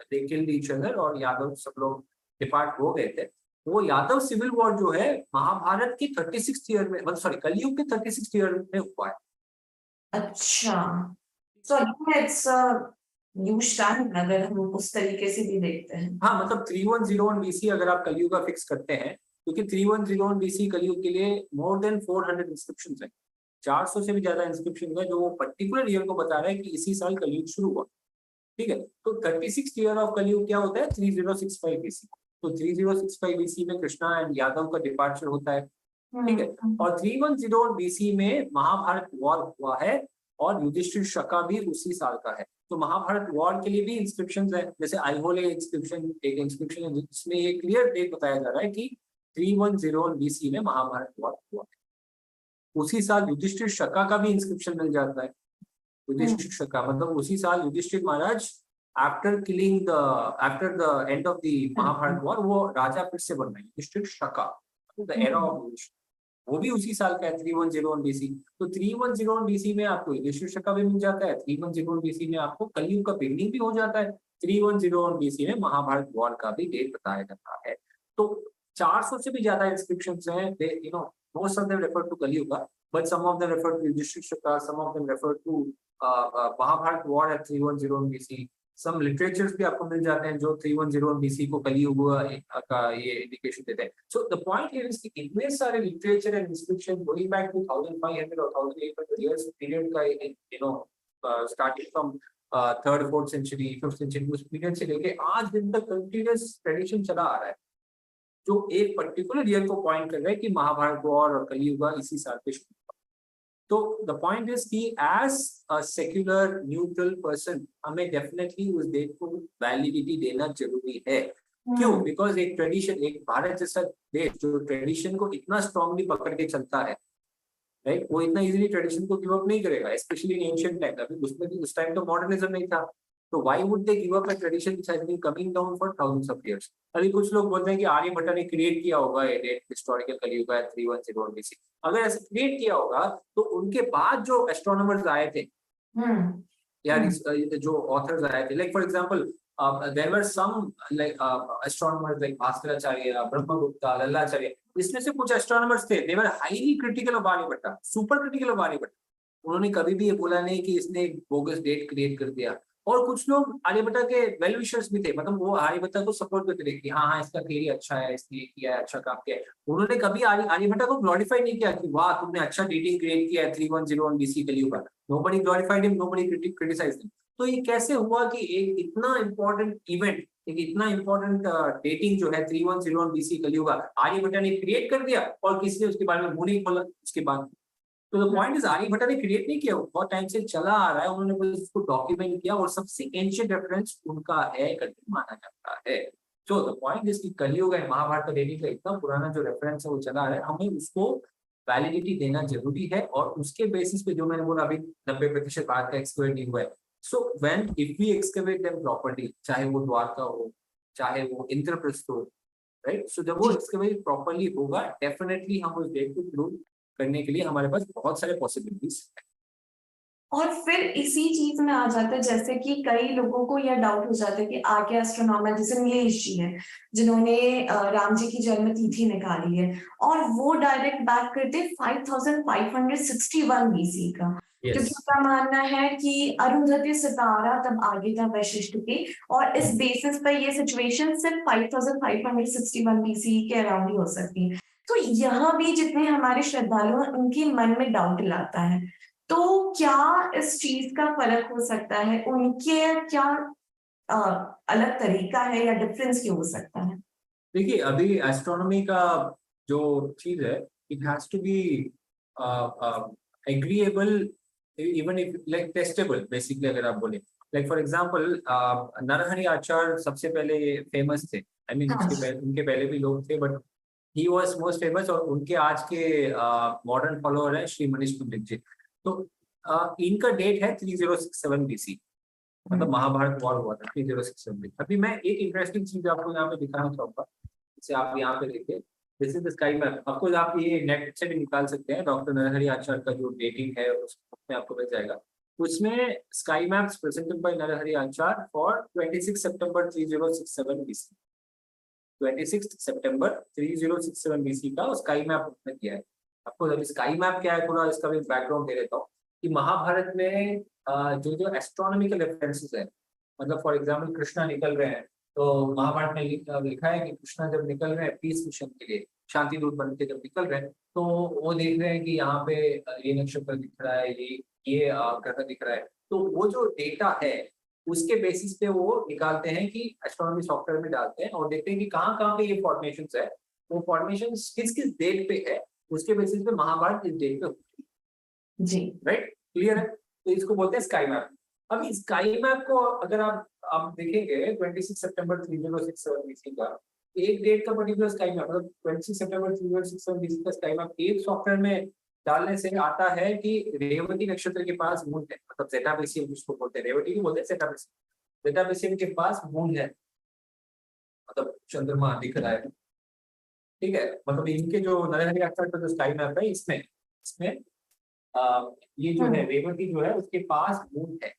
दे किल्ड ईच अदर और यादव सब लोग डिपार्ट हो गए थे। वो यादव सिविल वॉर जो है महाभारत की 36th ईयर में, मतलब सॉरी कलयुग के 36th ईयर में हुआ है। अच्छा, so it's a huge time अगर हम उस तरीके से भी देखते हैं। हाँ, मतलब 3101 BC अगर आप कलयुग का फिक्स करते हैं, क्योंकि 3101 BC कलयुग के लिए मोर देन 400 इंस्क्रिप्शंस हैं, 400 से भी ज्यादा इंस्क्रिप्शन है जो वो पर्टिकुलर ईयर को बता रहा है कि इसी साल कलयुग शुरू हुआ, ठीक है। तो 36th ईयर ऑफ कलयुग क्या होता है, 3065 BC। तो 3065 BC में कृष्णा एंड यादव का डिपार्चर होता है, ठीक है। और 3101 BC में महाभारत वॉर हुआ है और युधिष्ठिर शका भी उसी साल का है। तो महाभारत वॉर के लिए भी इंस्क्रिप्शंस है, जैसे आइहोले इंस्क्रिप्शन एक इंस्क्रिप्शन है जिसमें ये क्लियर डेट बताया जा रहा है कि 3101 BC में महाभारत वॉर हुआ है। उसी साल युधिष्ठिर शका का भी इंस्क्रिप्शन मिल जाता है। युधिष्ठिर शका मतलब उसी साल Yudhishthira Maharaj after the end of the Mahabharata war वो राजा फिर से बन रहे हैं, Yudhishthira Shaka, the era of Yudhishthira, वो भी उसी साल का है 3101 BC। तो 3101 BC में आपको युधिष्ठिर शका भी मिल जाता है, 3101 BC में आपको कलयुग का बिगनिंग भी हो जाता है, 3101 BC में महाभारत वॉर का भी डेट बताया जाता है। तो 400 से भी ज्यादा इंस्क्रिप्शंस हैं, most of them refer to Kali-yuga, but some of them refer to Yudhishthira Shaka, some of them refer to Mahabharat war at 3101 BC. Some literatures भी आपको मिल जाते हैं जो 3101 BC को कलयुग का ये इंडिकेशन देते हैं। So the point here is कि इतने सारे literature and inscription going back to 1500 or 1800 years period का starting from third, fourth century, fifth century, उस period से लेके आज दिन तक continuous tradition चला आ रहा है जो एक पर्टिकुलर ईयर को पॉइंट कर रहा है कि महाभारत वॉर और कलयुग इसी साल पे शुरू हुआ। तो द पॉइंट इज कि as a secular neutral person हमें डेफिनेटली उस डेट को वैलिडिटी देना जरूरी है। क्यों? बिकॉज एक ट्रेडिशन, एक भारत जैसा देश जो ट्रेडिशन को इतना स्ट्रांगली पकड़ के चलता है, राइट, वो इतना इजीली ट्रेडिशन को गिव अप नहीं करेगा, स्पेशली इन एंशिएंट टाइम। अभी उसमें भी उस टाइम तो मॉडर्निज्म नहीं था, तो why would they give up a tradition which has been coming down for thousands of years. अभी कुछ लोग बोलते हैं कि आर्यभट्ट ने क्रिएट किया होगा ये डेट हिस्टोरिकल कलयुग है 3101 BC। अगर ऐसे क्रिएट किया होगा तो उनके बाद जो एस्ट्रोनॉमर्स आए थे या जो ऑथर्स आए थे, like for example there were some like astronomers like Bhaskaracharya, Brahmagupta, Lallacharya, इसमें से कुछ एस्ट्रोनॉमर्स थे, they were highly critical of Aryabhata, super critical of Aryabhata. उन्होंने कभी भी ये बोला नहीं कि इसने एक बोगस डेट क्रिएट कर दिया। और कुछ लोग आर्यभट्टा के वेल विशर्स भी थे, मतलब वो आर्यभट्टा को सपोर्ट करते थे कि हाँ हाँ इसका थियरी अच्छा है, इसने ये किया है, अच्छा काम किया है। उन्होंने कभी आर्यभट्टा को ग्लोरीफाई नहीं किया कि वाह तुमने अच्छा डेटिंग क्रिएट किया है 3101 BC कलयुग का। Nobody glorified him, nobody criticised him. तो ये कैसे हुआ कि एक इतना इंपॉर्टेंट इवेंट, एक इतना इंपॉर्टेंट डेटिंग जो है 3101 BC कलयुग का, आर्यभट्टा ने क्रिएट कर दिया और किसी ने उसके बारे में मुंह नहीं खोला उसके बाद। तो द पॉइंट इज आर्यभट्टा ने क्रिएट नहीं किया, बहुत टाइम से चला आ रहा है, उन्होंने बस उसको डॉक्यूमेंट किया और सबसे एंशिएंट रेफरेंस उनका है करके माना जाता है। सो द पॉइंट इज कि कलयुग है, महाभारत का डेटिंग का इतना पुराना जो रेफरेंस है वो चला आ रहा है, हमें उसको वैलिडिटी देना जरूरी है। और उसके बेसिस पे जो मैंने बोला अभी 90% बात का एक्सक्वेट नहीं हुआ है। So when if we excavate them properly, चाहे वो द्वारका हो, चाहे वो इंद्रप्रस्थ हो, राइट, सो जब वो एक्सकवेट प्रॉपर्ली होगा, डेफिनेटली हम उस डेट को प्रूव करने के लिए हमारे पास बहुत सारे पॉसिबिलिटीज हैं। और फिर इसी चीज में आ जाता है, जैसे कि कई लोगों को यह डाउट हो जाता है कि आगे एस्ट्रोनॉमर जैसे नीलेश जी हैं जिन्होंने राम जी की जन्म तिथि निकाली है, और वो डायरेक्ट बैक करते 5561 BC का, क्योंकि यस, उनका मानना है कि अरुंधति सितारा तब आगे था वशिष्ठ के, और इस बेसिस पर ये सिचुएशन सिर्फ 5561 BC के अराउंड ही हो सकती है। तो यहाँ भी जितने हमारे श्रद्धालु हैं उनके मन में डाउट लाता है। तो क्या इस चीज का फर्क हो सकता है, उनके क्या अलग तरीका है या डिफरेंस क्यों हो सकता है? देखिए अभी एस्ट्रोनॉमी का जो चीज है, it has to be agreeable, even if like testable basically. अगर आप बोले like for example Narhari Acharya सबसे पहले फेमस थे, आई मीन हाँ। उनके पहले भी लोग थे, but he was most famous. और उनके आज के मॉडर्न फॉलोअर है श्री मनीष पंडित जी। तो इनका डेट है 3067 BC, मतलब महाभारत वॉर हुआ था 3067 में। अभी मैं एक इंटरेस्टिंग चीज आपको यहाँ पे दिखाना चाहूंगा, जैसे आप यहाँ पे देखिए, this is the sky map. आपको आप ये नेट से भी निकाल सकते हैं, डॉक्टर नरहरि आचार्य का जो डेटिंग है उसमें आपको मिल जाएगा। उसमें sky maps presented by Narhari Acharya for 26 September 3067 BC। 26 September 3067 BC का स्काई मैप उसने किया है। आपको अभी स्काई मैप क्या है, थोड़ा इसका भी बैकग्राउंड दे देता हूँ कि महाभारत में जो एस्ट्रोनॉमिकल रेफरेंसेस है, मतलब फॉर एग्जांपल कृष्णा निकल रहे हैं, तो महाभारत में लिखा है कि कृष्णा जब निकल रहे हैं पीस मिशन के लिए, शांति दूत बन के जब निकल रहे हैं, तो वो देख रहे हैं कि यहाँ पे ये नक्षत्र दिख रहा है, ये ग्रह दिख रहा है। तो वो जो डेटा है उसके बेसिस पे वो निकालते हैं कि एस्ट्रोनॉमी सॉफ्टवेयर में डालते हैं और देखते हैं कि कहाँ कहाँ पे ये फॉर्मेशन है, वो फॉर्मेशन किस किस डेट पे है, उसके बेसिस पे महाभारत इस डेट पे होती है। जी, राइट, क्लियर है? तो इसको बोलते हैं स्काई मैप। अब इस स्काई मैप को अगर आप देखेंगे 26 सितंबर 3067 BC का एक डेट का पर्टिकुलर स्काई मैप, मतलब 26 सितंबर 3067 BC का स्काई मैप एक सॉफ्टवेयर में डालने से आता है कि रेवती नक्षत्र के पास मून है, मतलब जेटा बेसियम जिसको बोलते हैं, रेवती को बोलते हैं जेटा बेसियम। जेटा बेसियम के पास मून है, मतलब चंद्रमा दिख रहा है, ठीक है। मतलब इनके जो नरहरि आचार्य का जो स्काई मैप है, इसमें इसमें ये जो है रेवती जो है उसके पास मून है।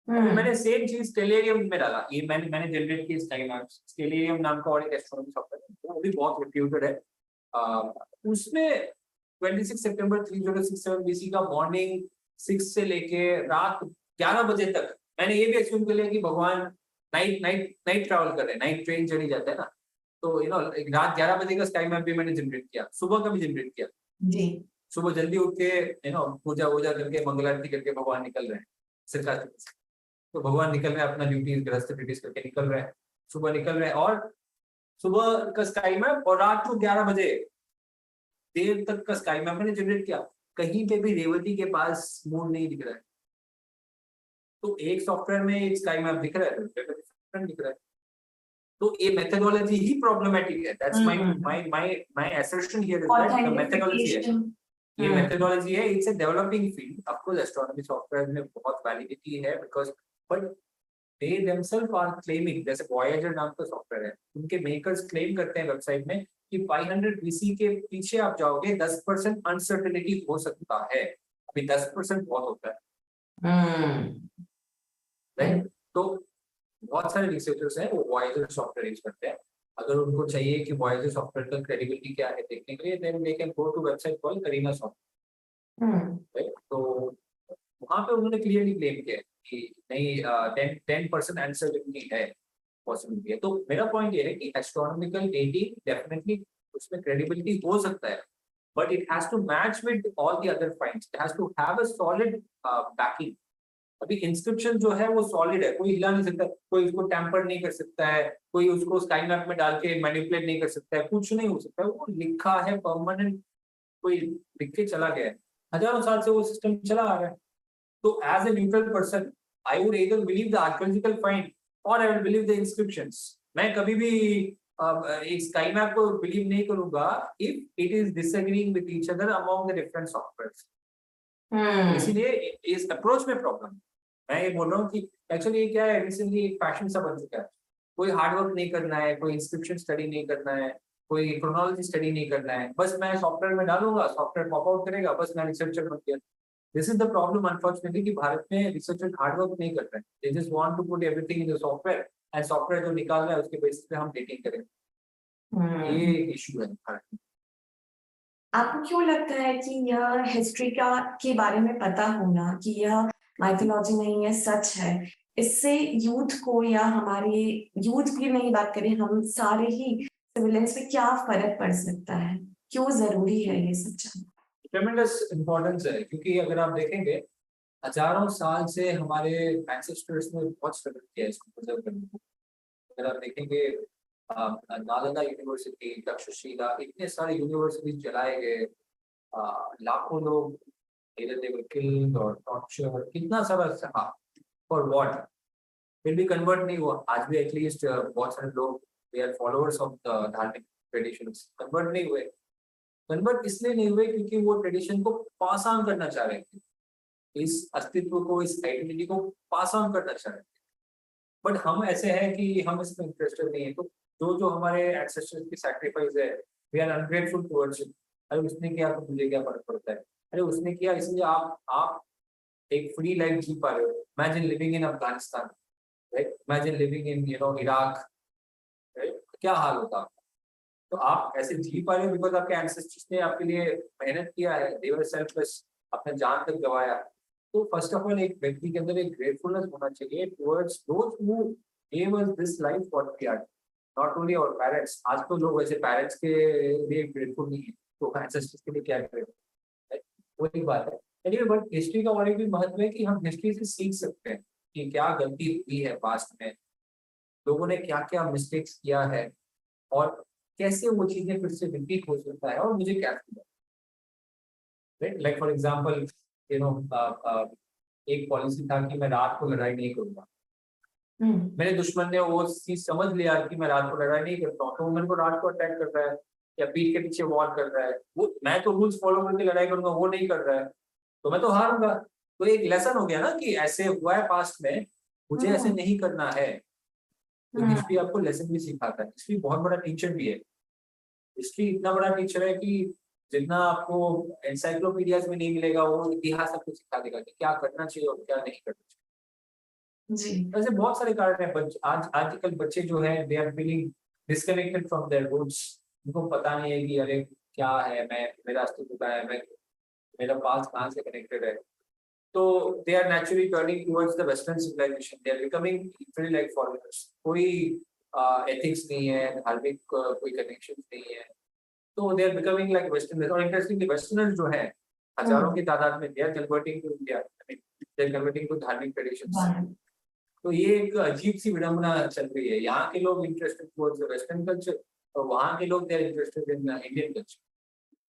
अभी मैंने सेम चीज स्टेलेरियम में डाला, ये मैंने जनरेट किया स्काई मैप्स। स्टेलेरियम नाम का और एक एस्ट्रोनॉमी सॉफ्टवेयर है, वो भी बहुत रेप्यूटेड है। उसमें 26 सितंबर 3067 BC का मॉर्निंग 6 से लेके रात 11 बजे तक, मैंने ये भी एक्सप्लेन कर लिया कि भगवान नाइट नाइट नाइट ट्रैवल कर रहे हैं, नाइट ट्रेन चली जाता है ना, तो रात 11 बजे का स्काई मैप भी मैंने जनरेट किया, सुबह का भी जनरेट किया। जी, सुबह जल्दी उठ के पूजा वूजा करके मंगल आरती करके भगवान निकल रहे हैं सरकार से। तो भगवान निकल रहे हैं अपना ड्यूटी गृहस्थ ड्यूटीज करके निकल रहे हैं, सुबह निकल रहे हैं, और सुबह का स्काई मैप और रात को 11 बजे देर तक का स्काई मैप मैंने जनरेट किया। कहीं पे भी रेवती के पास मून नहीं दिख रहा है। तो एक सॉफ्टवेयर में एक स्काई मैप दिख रहा है, दूसरे पे डिफरेंट दिख रहा है। तो ये मेथोडोलॉजी ही प्रॉब्लमेटिक है। That's my assertion here is that the methodology है, ये मेथोडोलॉजी है, it's a developing field. Of course astronomy software में बहुत वैलिडिटी है, because but they themselves are claiming, जैसे वॉयेजर नाम का सॉफ्टवेयर है, उनके मेकर्स क्लेम करते हैं वेबसाइट में कि 500 BC के पीछे आप जाओगे 10% अनसर्टेनिटी हो सकता है। अभी 10% बहुत होता है। राइट। तो बहुत सारे रिसर्चर्स हैं वो वॉयेजर सॉफ्टवेयर यूज करते हैं। अगर उनको चाहिए कि वॉयेजर सॉफ्टवेयर का क्रेडिबिलिटी क्या है देखने के लिए, then they can go to website called Carina software, hmm. Right. तो वहां पे उन्होंने क्लियरली क्लेम किया है कि नहीं, 10% आंसर है, पॉसिबिलिटी है। तो मेरा पॉइंट ये है कि एस्ट्रोनॉमिकल डेटिंग डेफिनेटली उसमें क्रेडिबिलिटी हो सकता है, but it has to match with all the other finds, it has to have a solid backing. अभी इंस्क्रिप्शन जो है वो सॉलिड है, कोई हिला नहीं सकता, कोई उसको टैम्पर नहीं कर सकता है, कोई उसको स्काई मैप में डाल के मैनिपुलेट नहीं कर सकता है, कुछ नहीं हो सकता है, वो लिखा है परमानेंट, कोई लिख के चला गया है, हजारों साल से वो सिस्टम चला आ रहा है। तो as a neutral person, I would either believe the archaeological find or I will believe the inscriptions. मैं कभी भी एक स्काई मैप को बिलीव नहीं करूंगा if it is disagreeing with each other among the different softwares. इसीलिए इस approach में प्रॉब्लम। मैं ये बोल रहा हूँ कि एक्चुअली क्या है, रिसेंटली एक फैशन सा बन चुका है, कोई हार्ड वर्क नहीं करना है, कोई इंस्क्रिप्शन स्टडी नहीं करना है, कोई क्रोनोलॉजी स्टडी नहीं करना है, बस मैं सॉफ्टवेयर में डालूंगा, सॉफ्टवेयर पॉप आउट करेगा, बस मैं रिसर्चर बन गया। This is the problem unfortunately कि भारत में रिसर्चर हार्ड वर्क नहीं कर रहे हैं, they just want to put everything in the software and software जो निकाल रहा है उसके बेसिस पे हम डेटिंग करें। ये इशू है भारत में। आपको क्यों लगता है कि यह हिस्ट्री का के बारे में पता होना कि यह माइथोलॉजी नहीं है, सच है, इससे यूथ को या हमारे यूथ की नहीं बात करें, हम सारे ही सिविलियंस पे क्या फर्क पड़ सकता है? क्यों जरूरी है ये सब जानना? ट्रेमेंडस इम्पोर्टेंस है, क्योंकि अगर आप देखेंगे हजारों साल से हमारे एंसेस्टर्स ने बहुत स्ट्रगल किया है इसको प्रिजर्व करने को। अगर आप देखेंगे नालंदा यूनिवर्सिटी, तक्षशिला, इतने सारे यूनिवर्सिटी जलाए गए, लाखों लोग either they were killed or tortured, कितना सारा सहा for what? फिर भी कन्वर्ट नहीं हुआ। आज भी एटलीस्ट बहुत सारे लोग they are followers of the धार्मिक ट्रेडिशंस, कन्वर्ट नहीं हुए। कन्वर्ट इसलिए नहीं हुए क्योंकि वो ट्रेडिशन को पास ऑन करना चाह रहे थे, इस अस्तित्व को, इस आइडेंटिटी को पास ऑन करना चाह रहे थे। बट हम ऐसे हैं कि हम इसमें इंटरेस्टेड नहीं है, तो जो जो हमारे एंसेस्टर्स की सैक्रिफाइस है, we are ungrateful towards it. अरे उसने किया तो मुझे क्या फर्क पड़ता है, अरे उसने किया इसलिए आप एक फ्री लाइफ जी पा रहे हो। Imagine living in Afghanistan, right, imagine living in Iraq, right, क्या हाल होता। तो आप ऐसे जी पा रहे हो बिकॉज आपके एंसेस्टर्स ने आपके लिए मेहनत किया है, दे वर सेल्फलेस, अपने जान तक गवाया। तो फर्स्ट ऑफ ऑल एक व्यक्ति के अंदर एक ग्रेटफुलनेस होना चाहिए towards those who gave us this life what we are, not only our parents. आज तो लोग वैसे पेरेंट्स के लिए ग्रेटफुल नहीं है, तो एंसेस्टर्स के लिए क्या ग्रेटफुल, वो एक बात है। एनीवे, बट हिस्ट्री का और एक भी महत्व है कि हम हिस्ट्री से सीख सकते हैं कि क्या गलती हुई है पास्ट में, लोगों ने क्या क्या मिस्टेक्स किया है, और कैसे वो चीजें फिर से रिपीट हो सकता है, और मुझे क्या सीखा, right. Like for example you know एक पॉलिसी था कि मैं रात को लड़ाई नहीं करूंगा। मेरे दुश्मन ने वो चीज समझ लिया कि मैं रात को लड़ाई नहीं करता हूँ, तो वो मेरे को रात को अटैक कर रहा है या पीठ के पीछे वॉर कर रहा है। वो मैं तो रूल्स फॉलो करके लड़ाई करूंगा, वो नहीं कर रहा है, तो मैं तो हारूंगा। तो एक लेसन हो गया ना कि ऐसे हुआ है पास्ट में, मुझे ऐसे नहीं करना है। तो हिस्ट्री आपको लेसन भी सिखाता है, हिस्ट्री बहुत बड़ा टीचर भी है। हिस्ट्री इतना बड़ा टीचर है कि जितना आपको एनसाइक्लोपीडियाज में नहीं मिलेगा, वो इतिहास आपको सिखा देगा कि क्या करना चाहिए और क्या नहीं करना चाहिए। जी। ऐसे बहुत सारे कारण हैं। आज आजकल बच्चे जो हैं they are feeling disconnected from their roots. उनको पता नहीं है कि अरे क्या है, मैं मेरा अस्तित्व क्या है, मैं मेरा पास्ट कहाँ से कनेक्टेड है। तो they are naturally turning towards the western civilization, they are becoming literally like foreigners. कोई एथिक्स नहीं है, धार्मिक कोई कनेक्शन नहीं है, तो they are becoming like westerners. और इंटरेस्टिंगली वेस्टर्नर्स जो है हजारों की तादाद में, they are converting to India, I mean they are converting to धार्मिक ट्रेडिशंस। तो ये एक अजीब सी विडंबना चल रही है, यहाँ के लोग इंटरेस्टेड टुवर्ड्स वेस्टर्न कल्चर और वहाँ के लोग they are interested in Indian culture.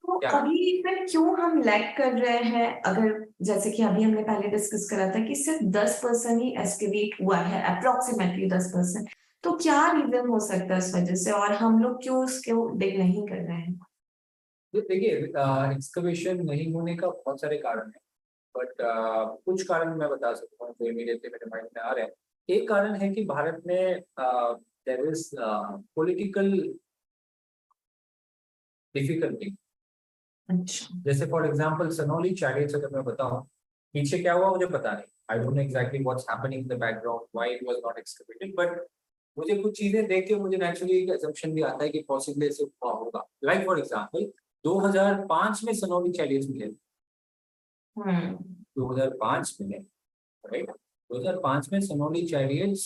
तो क्या अभी फिर क्यों हम लैग कर रहे हैं? अगर जैसे कि अभी हमने पहले डिस्कस करा था कि सिर्फ 10% ही एस्केलेट हुआ है, अप्रोक्सीमेटली 10%, तो क्या रीजन हो सकता है इस वजह से, और हम लोग क्यों उसको डिग नहीं कर रहे हैं? तो देखिए, एक्सकवेशन नहीं होने का बहुत सारे कारण हैं, बट कुछ कारण मैं बता सकता हूँ जो इमीडिएटली मेरे माइंड में आ रहे हैं। एक कारण है कि भारत में देयर इज पॉलिटिकल डिफिकल्टी। अच्छा। जैसे फॉर एग्जांपल सनौली चैरियट्स अगर मैं बताऊं, पीछे क्या हुआ मुझे पता नहीं, I don't know exactly what's happening in the background, why it was not excavated, but मुझे कुछ चीजें देख के मुझे नेचुरली एक assumption भी आता है कि possibly ऐसे हुआ होगा. Like for example, 2005 में सनोली चैरियट्स मिले. 2005 में, राइट, 2005 में सनोली चैरियट्स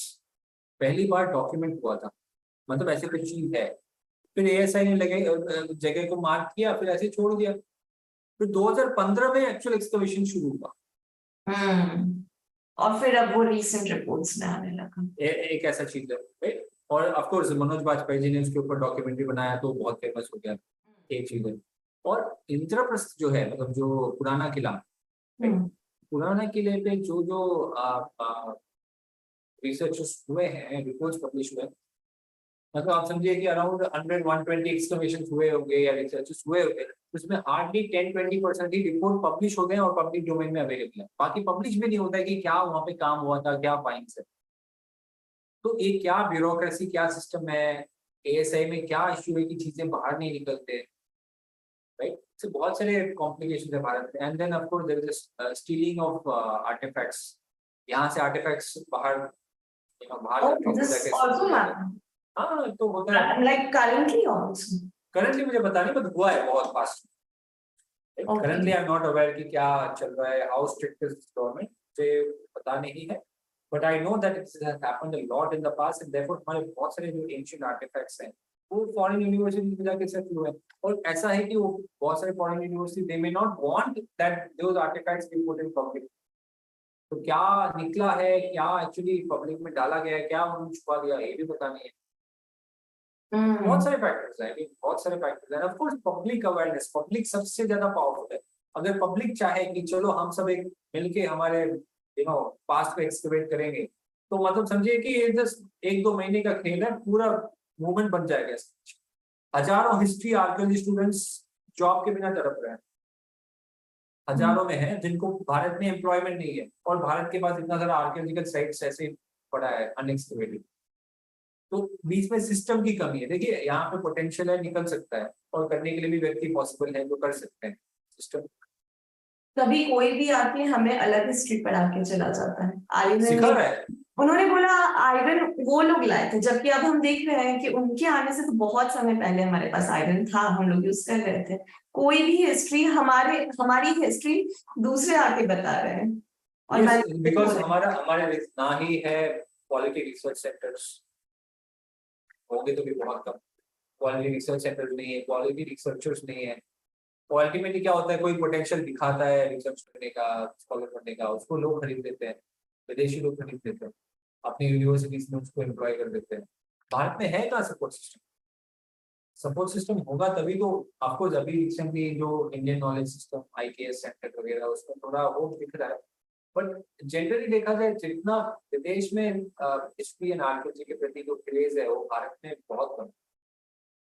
पहली बार डॉक्यूमेंट हुआ था, मतलब ऐसे कुछ चीज है. फिर एएसआई ने लगे जगह को मार्क किया, फिर ऐसे छोड़ दिया. फिर 2015 में एक्चुअल एक्सकवेशन शुरू हुआ. और फिर अब वो रिसेंट रिपोर्ट्स में आने लगा. एक ऐसा चीज है, राइट. और ऑफ कोर्स मनोज बाजपेयी जी ने उसके ऊपर डॉक्यूमेंट्री बनाया तो बहुत फेमस हो गया. एक चीज है. और इंद्रप्रस्थ जो है, मतलब जो पुराना किला, पुराना किले पे जो जो रिसर्चेस हुए हैं, रिपोर्ट्स पब्लिश हुए, मतलब आप समझिए कि अराउंड 100-120 एक्सकवेशन हुए होंगे या रिसर्चेस हुए होंगे, उसमें हार्डली 10-20% ही रिपोर्ट पब्लिश हो गए और पब्लिक डोमेन में अवेलेबल है. बाकी पब्लिश भी नहीं होता है कि क्या वहाँ पे काम हुआ था, क्या फाइंड्स है. तो ये क्या ब्यूरोक्रेसी, क्या सिस्टम है, एएसआई में क्या इश्यू है कि चीजें बाहर नहीं निकलते, राइट. तो बहुत सारे कॉम्प्लिकेशन है भारत में. And then of course there is stealing of artifacts. यहाँ से आर्टिफैक्ट्स बाहर हाँ, तो होता है. Like currently also. करंटली मुझे पता नहीं, बट हुआ है बहुत fast. Currently I am not aware कि क्या चल रहा है, हाउ स्ट्रिक्ट इज गवर्नमेंट, मुझे पता नहीं है. But I know that it has happened a lot in the past, and therefore हमारे बहुत सारे जो एंशिएंट आर्टिफैक्ट्स हैं वो फॉरेन यूनिवर्सिटी में जाके सेटल हुए. और ऐसा है कि वो बहुत सारे foreign university they may not want that those artifacts be put in public. तो क्या निकला है, क्या एक्चुअली पब्लिक में डाला गया है, क्या उन्होंने छुपा दिया, ये भी पता नहीं है. बहुत सारे फैक्टर्स हैं, बहुत सारे फैक्टर्स हैं. Of course public awareness, public सबसे ज्यादा पावरफुल है. अगर पब्लिक चाहे कि चलो हम सब एक मिलके हमारे पास्ट को एक्सकवेट करेंगे, तो मतलब समझिए कि ये जस्ट 1-2 महीने का खेल है, पूरा मूवमेंट बन जाएगा. हजारों हिस्ट्री आर्कियोलॉजी स्टूडेंट्स जॉब के बिना तड़प रहे हैं. हजारों में है जिनको भारत में एम्प्लॉयमेंट नहीं है, और भारत के पास इतना सारा आर्कियोलॉजिकल साइट्स ऐसे पड़ा है अनएक्सकवेटेड. तो बीच में सिस्टम की कमी है. देखिए यहाँ पे पोटेंशियल है, निकल सकता है, और करने के लिए भी व्यक्ति पॉसिबल है, जो कर सकते हैं. सिस्टम कभी कोई भी आके हमें अलग हिस्ट्री पढ़ा के चला जाता है. सिखा रहा है. उन्होंने बोला आयरन वो लोग लाए थे, जबकि अब हम देख रहे हैं कि उनके आने से तो बहुत समय पहले हमारे पास आयरन था, हम लोग यूज कर रहे थे. कोई भी हिस्ट्री हमारी हिस्ट्री दूसरे आके बता रहे हैं. और बिकॉज हमारे ना ही है क्वालिटी रिसर्च सेंटर्स, होंगे तो भी बहुत कम. क्वालिटी रिसर्च सेंटर्स नहीं है, क्वालिटी रिसर्चर्स नहीं है. तो अल्टीमेटली क्या होता है, कोई पोटेंशियल दिखाता है रिसर्च करने का, स्कॉलर करने का, उसको लोग खरीद लेते हैं, विदेशी लोग खरीद लेते हैं, अपनी यूनिवर्सिटीज में उसको एम्प्लॉय कर देते हैं. भारत में है कहाँ सपोर्ट सिस्टम? सपोर्ट सिस्टम होगा तभी तो. आपको अभी रिसेंटली जो Indian knowledge system IKS centre वगैरह, उसमें थोड़ा होप दिख रहा है. बट जनरली देखा जाए, जितना विदेश में हिस्ट्री एंड आर्कियोलॉजी के प्रति जो क्रेज है, वो भारत में बहुत कम.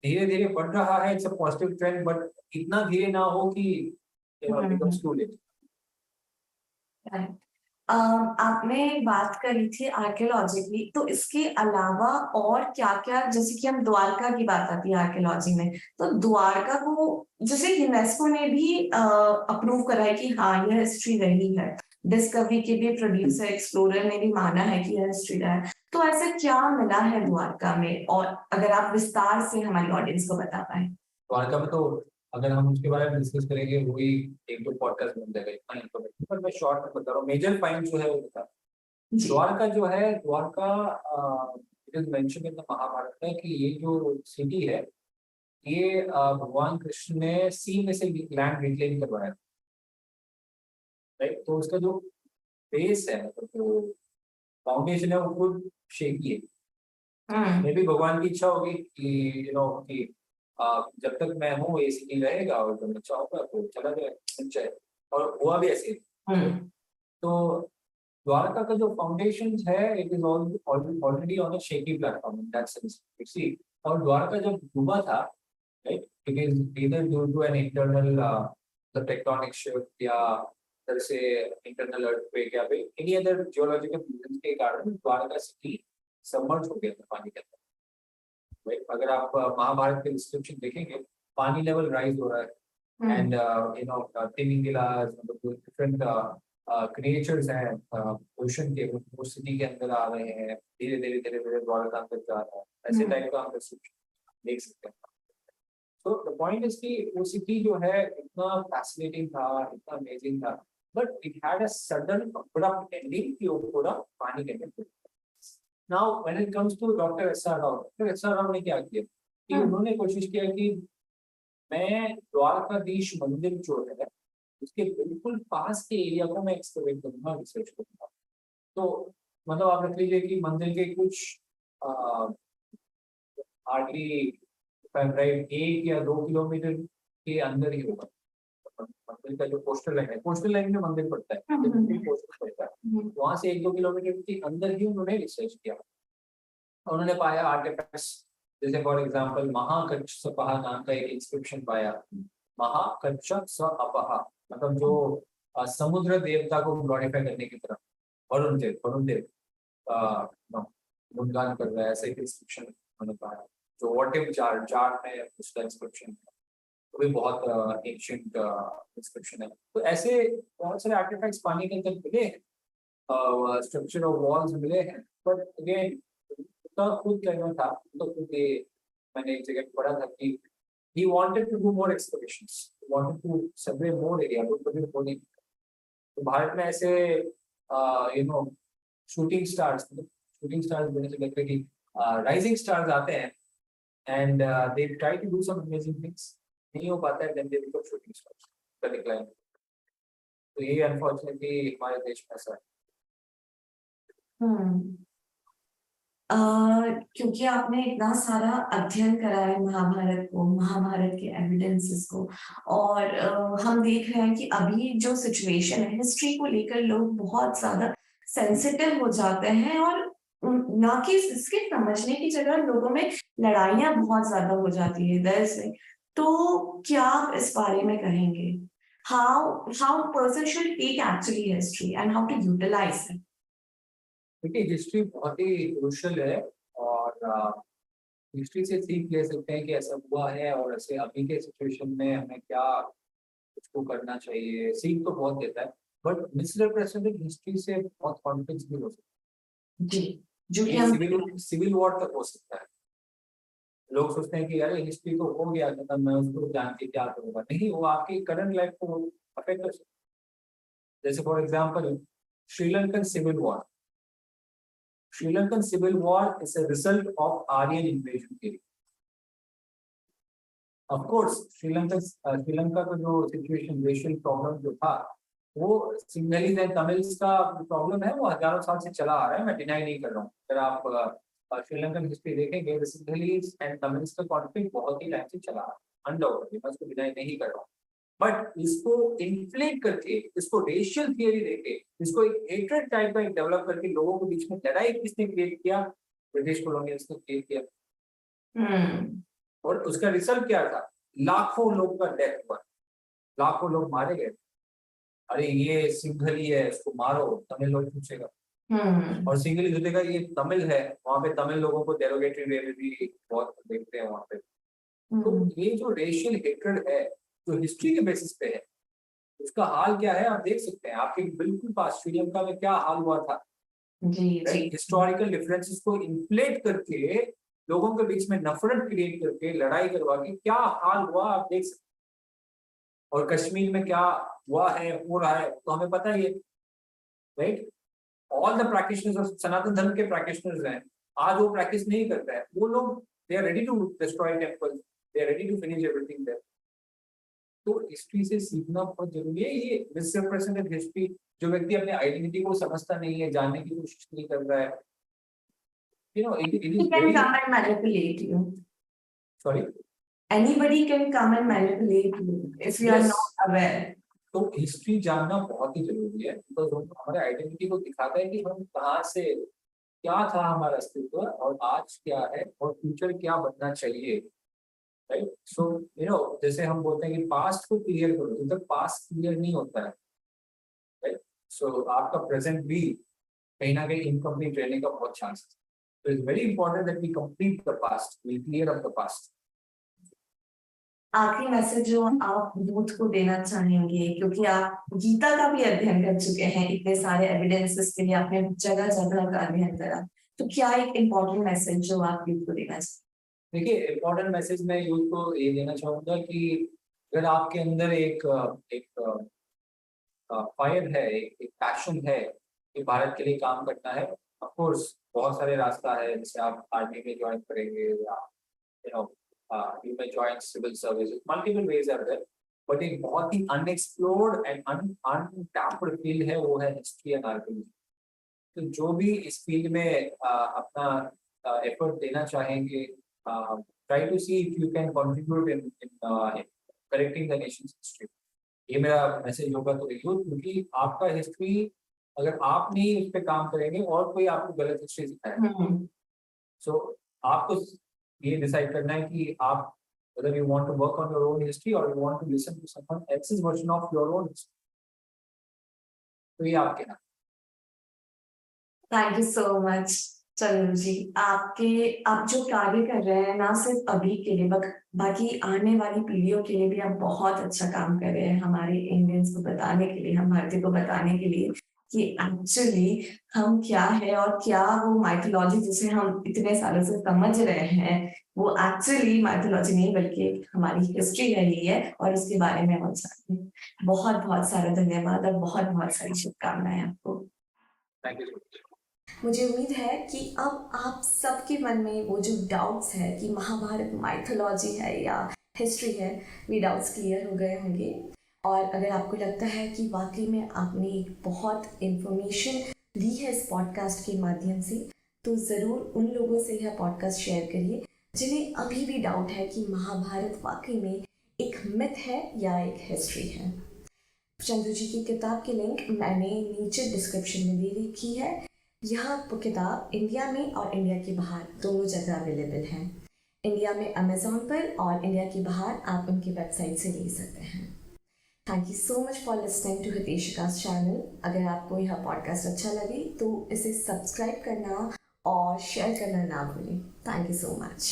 धीरे धीरे बढ़ रहा है, it's a positive trend, but इतना धीरे ना हो कि बिकम्स टू लेट. आपने बात करी थी आर्कियोलॉजी की, तो इसके अलावा और क्या क्या, जैसे कि हम द्वारका की बात आती है आर्कियोलॉजी में, तो द्वारका को जैसे यूनेस्को ने भी अप्रूव करा है कि हाँ यह हिस्ट्री रही है. डिस्कवरी के भी प्रोड्यूसर एक्सप्लोरर ने भी माना है कि यह हिस्ट्री रहा है. तो ऐसा क्या मिला है द्वारका में, और अगर आप विस्तार से हमारी ऑडियंस को बता पाए. द्वारका में तो अगर हम उसके बारे में डिस्कस करेंगे, वही 1-2 पॉडकास्ट बन जाएगा इतना इन्फॉर्मेशन. पर मैं शॉर्ट में बता रहा हूँ, मेजर फाइंड जो है वो बता. द्वारका जो है, Dwarka it is mention in the Mahabharata में कि ये जो सिटी है, ये भगवान कृष्ण ने सी में से लैंड रिक्लेम करवाया, राइट. तो उसका जो बेस है, मतलब जो फाउंडेशन है, वो खुद शेकी है. मे भी भगवान की इच्छा होगी कि कि जब तक मैं हूँ ये सिटी रहेगा, और जब अच्छा होगा तो चला जाए, जाए. और हुआ भी ऐसे. तो द्वारका का जो फाउंडेशन है, it is already on a shaky platform in that sense, you see. और द्वारका जब डूबा था, right, it is either due to an internal the tectonic shift, या तरह से इंटरनल अर्थक्वेक, या फिर एनी अदर जियोलॉजिकल रीजंस के कारण द्वारका सिटी सबमर्ज हो गया था पानी के अंदर. अगर आप महाभारत के डिस्क्रिप्शन देखेंगे, पानी लेवल राइज हो रहा है, एंड थिमिंगिलास, मतलब डिफरेंट क्रिएचर्स हैं ओशन के, वो सिटी के अंदर आ रहे हैं, धीरे धीरे धीरे धीरे द्वारका अंदर जा रहा है, ऐसे टाइप का हम देख सकते हैं। तो द पॉइंट इज कि वो सिटी जो है इतना फैसिनेटिंग था, इतना अमेजिंग था, but it had a sudden abrupt ending कि वो पूरा पानी के अंदर। Now when it comes to doctor S R Rao ने क्या किया कि उन्होंने कोशिश किया कि मैं द्वारकाधीश मंदिर जो है उसके बिल्कुल पास के एरिया को मैं एक्सप्लोर करूंगा, रिसर्च करूंगा। तो मतलब आप रख लीजिए कि मंदिर के कुछ हार्डली राइट 1 या 2 किलोमीटर के अंदर ही होगा मंदिर का जो कोस्टल लाइन में मंदिर पड़ता है, कोस्टल पड़ता है, वहां से 1-2 किलोमीटर के अंदर ही उन्होंने रिसर्च किया। उन्होंने पाया आर्टिफैक्ट्स, जैसे फॉर एग्जांपल महाकच्छ सपहा नाम का एक इंस्क्रिप्शन पाया। महाकच्छ सपहा मतलब जो समुद्र देवता को ग्लोरीफाई करने की तरफ वरुण देव गुणगान कर रहा है, ऐसा एक इंस्क्रिप्शन उन्होंने पाया। जो वॉटिव चार्ट में उसका इंस्क्रिप्शन है, वो भी बहुत एंशिएंट इंस्क्रिप्शन है। तो ऐसे बहुत सारे आर्टिफैक्ट्स पानी के अंदर मिले हैं, स्ट्रक्चर ऑफ वॉल्स मिले हैं, बट अगेन उसका खुद कहना था, तो खुद ये मैंने एक जगह पढ़ा था कि he wanted to do more excavations, he wanted to survey more area, वो कभी हो नहीं। तो भारत में ऐसे शूटिंग स्टार्स बोलने से लगता है कि राइजिंग स्टार्स आते हैं and they try to do some amazing things, नहीं हो पाता है, then they become shooting stars का डिक्लाइन। तो ये अनफॉर्चुनेटली हमारे देश में ऐसा है। क्योंकि आपने इतना सारा अध्ययन करा है महाभारत को, महाभारत के एविडेंसेस को, और हम देख रहे हैं कि अभी जो सिचुएशन है हिस्ट्री को लेकर लोग बहुत ज्यादा सेंसिटिव हो जाते हैं, और ना कि इसके समझने की जगह लोगों में लड़ाइयां बहुत ज्यादा हो जाती है इधर से। तो क्या आप इस बारे में कहेंगे? How person should take actually history and how to utilize it? क्योंकि हिस्ट्री बहुत ही क्रूशियल है, और हिस्ट्री से सीख ले सकते हैं कि ऐसा हुआ है और ऐसे अभी के सिचुएशन में हमें क्या उसको करना चाहिए। सीख तो बहुत देता है, बट मिसरिप्रेजेंटेड हिस्ट्री से बहुत कॉन्फ्लिक्ट्स भी हो सकते जी, जो कि हैं, हम सिविल वॉर तक हो सकता है। लोग सोचते हैं कि अरे हिस्ट्री तो हो गया खत्म, मैं उसको जान के क्या करूंगा। नहीं, वो आपकी करंट लाइफ को अफेक्ट कर सकता है। जैसे for example Sri Lankan civil war. Sri-Lankan civil war is a result of Aryan invasion theory. Of course, Sri Lanka का जो सिचुएशन, रेशियल प्रॉब्लम जो था, वो सिंगलीज एंड तमिल्स का प्रॉब्लम है, वो हजारों साल से चला आ रहा है, मैं डिनाई नहीं कर रहा हूँ। अगर आप श्रीलंकन हिस्ट्री देखेंगे, सिंगलीज एंड तमिल्स का कॉन्फ्लिक्ट बहुत ही टाइम से चला आ रहा है, अनडाउटेडली, मैं उसको डिनाई नहीं कर रहा हूँ। बट इसको इन्फ्लेट करके, इसको रेशियल थियरी देके, इसको एक हेट्रेड टाइप का डेवलप करके लोगों के बीच में लड़ाई किसने क्रिएट किया? ब्रिटिश कॉलोनियल्स ने क्रिएट किया। और उसका रिजल्ट क्या था? लाखों लोग का डेथ हुआ, लाखों लोग मारे गए। अरे ये सिंघली है, इसको मारो, तमिल लोग पूछेगा, और सिंघली सोचेगा ये तमिल है। वहां पे तमिल लोगों को डेरोगेटरी वे में भी बहुत देखते हैं वहां पे। तो ये जो रेशियल हेट्रेड है, जो हिस्ट्री के बेसिस पे है, उसका हाल क्या है आप देख सकते हैं। आपके बिल्कुल पास श्रीलंका में क्या हाल हुआ था, हिस्टोरिकल डिफरेंसेस को इन्फ्लेट करके, लोगों के बीच में नफरत क्रिएट करके, लड़ाई करवा के क्या हाल हुआ आप देख सकते हैं। और कश्मीर में क्या हुआ है, हो रहा है, तो हमें पता ही है, right. All the practitioners of Sanatan Dharma के प्रैक्टिशनर्स हैं, आज वो प्रैक्टिस नहीं करता है, वो लोग they are ready to destroy temples, they are ready to finish everything there. तो हिस्ट्री से सीखना बहुत जरूरी है। ये मिसरिप्रेजेंटेड हिस्ट्री, जो व्यक्ति अपने आइडेंटिटी को समझता नहीं है, जानने की कोशिश नहीं कर रहा है, it is can very, come and manipulate you. sorry, anybody can come and manipulate you if you are yes, not aware. तो हिस्ट्री जानना बहुत ही जरूरी है, तो हमारे आइडेंटिटी को दिखाता है कि हम कहाँ से, क्या था हमारा अस्तित्व, और आज क्या है, और फ्यूचर क्या बनना चाहिए, राइट। सो जैसे हम बोलते हैं कि पास्ट को क्लियर करो, जब तक पास्ट क्लियर नहीं होता है, राइट, सो आपका प्रेजेंट भी कहीं ना कहीं इनकम्प्लीट रहने का बहुत चांस है। So it's very important that we complete the past, we clear up the past. आखिरी मैसेज जो आप यूथ को देना चाहेंगे, क्योंकि आप गीता का भी अध्ययन कर चुके हैं, इतने सारे एविडेंसेस के लिए आपने जगह जगह का अध्ययन करा, तो क्या एक इम्पोर्टेंट मैसेज जो आप यूथ को देना चाहेंगे? देखिए, इम्पोर्टेंट मैसेज मैं यूथ को ये देना चाहूँगा कि अगर आपके अंदर एक फायर है, एक पैशन है कि भारत के लिए काम करना है, ऑफ कोर्स बहुत सारे रास्ता है, जैसे आप आर्मी में जॉइन करेंगे या you know you may join civil services, multiple ways are there, but एक बहुत ही अनएक्सप्लोर्ड एंड अनटैप्ड फील्ड है, वो है हिस्ट्री एंड आर्कियोलॉजी। तो जो भी इस फील्ड में अपना एफर्ट देना चाहेंगे, try to see if you can contribute in correcting the nation's history. ये मेरा मैसेज होगा तो यूथ, क्योंकि आपका हिस्ट्री अगर आप नहीं उस पर काम करेंगे और कोई आपको गलत हिस्ट्री सिखाएगा। सो आपको ये डिसाइड करना है कि आप whether you want to work on your own history or you want to listen to someone else's version of your own history. तो ये आपके हाथ। Thank you so much Chandu ji. आप जो कार्य कर रहे हैं, ना सिर्फ अभी के लिए बाकी आने वाली पीढ़ियों के लिए भी आप बहुत अच्छा काम कर रहे हैं, हमारे इंडियंस को बताने के लिए, हम भारतीय को बताने के लिए कि एक्चुअली हम क्या है और क्या वो माइथोलॉजी जिसे हम इतने सालों से समझ रहे हैं, वो एक्चुअली माइथोलॉजी नहीं बल्कि हमारी हिस्ट्री रही है, और उसके बारे में हम जानते हैं। बहुत बहुत सारा धन्यवाद और बहुत बहुत सारी शुभकामनाएं आपको। Thank you so much. मुझे उम्मीद है कि अब आप सबके मन में वो जो डाउट्स है कि महाभारत माइथोलॉजी है या हिस्ट्री है, वे डाउट्स क्लियर हो गए होंगे। और अगर आपको लगता है कि वाकई में आपने एक बहुत इन्फॉर्मेशन ली है इस पॉडकास्ट के माध्यम से, तो ज़रूर उन लोगों से यह पॉडकास्ट शेयर करिए जिन्हें अभी भी डाउट है कि महाभारत वाकई में एक मिथ है या एक हिस्ट्री है। चंदू जी की किताब की लिंक मैंने नीचे डिस्क्रिप्शन में दे रखी है। यह किताब इंडिया में और इंडिया के बाहर दोनों जगह अवेलेबल है। इंडिया में अमेज़ॉन पर और इंडिया के बाहर आप उनकी वेबसाइट से ले सकते हैं। Thank you so much for listening to हितेशिका's चैनल। अगर आपको यह पॉडकास्ट अच्छा लगे तो इसे सब्सक्राइब करना और शेयर करना ना भूलें। Thank you so much.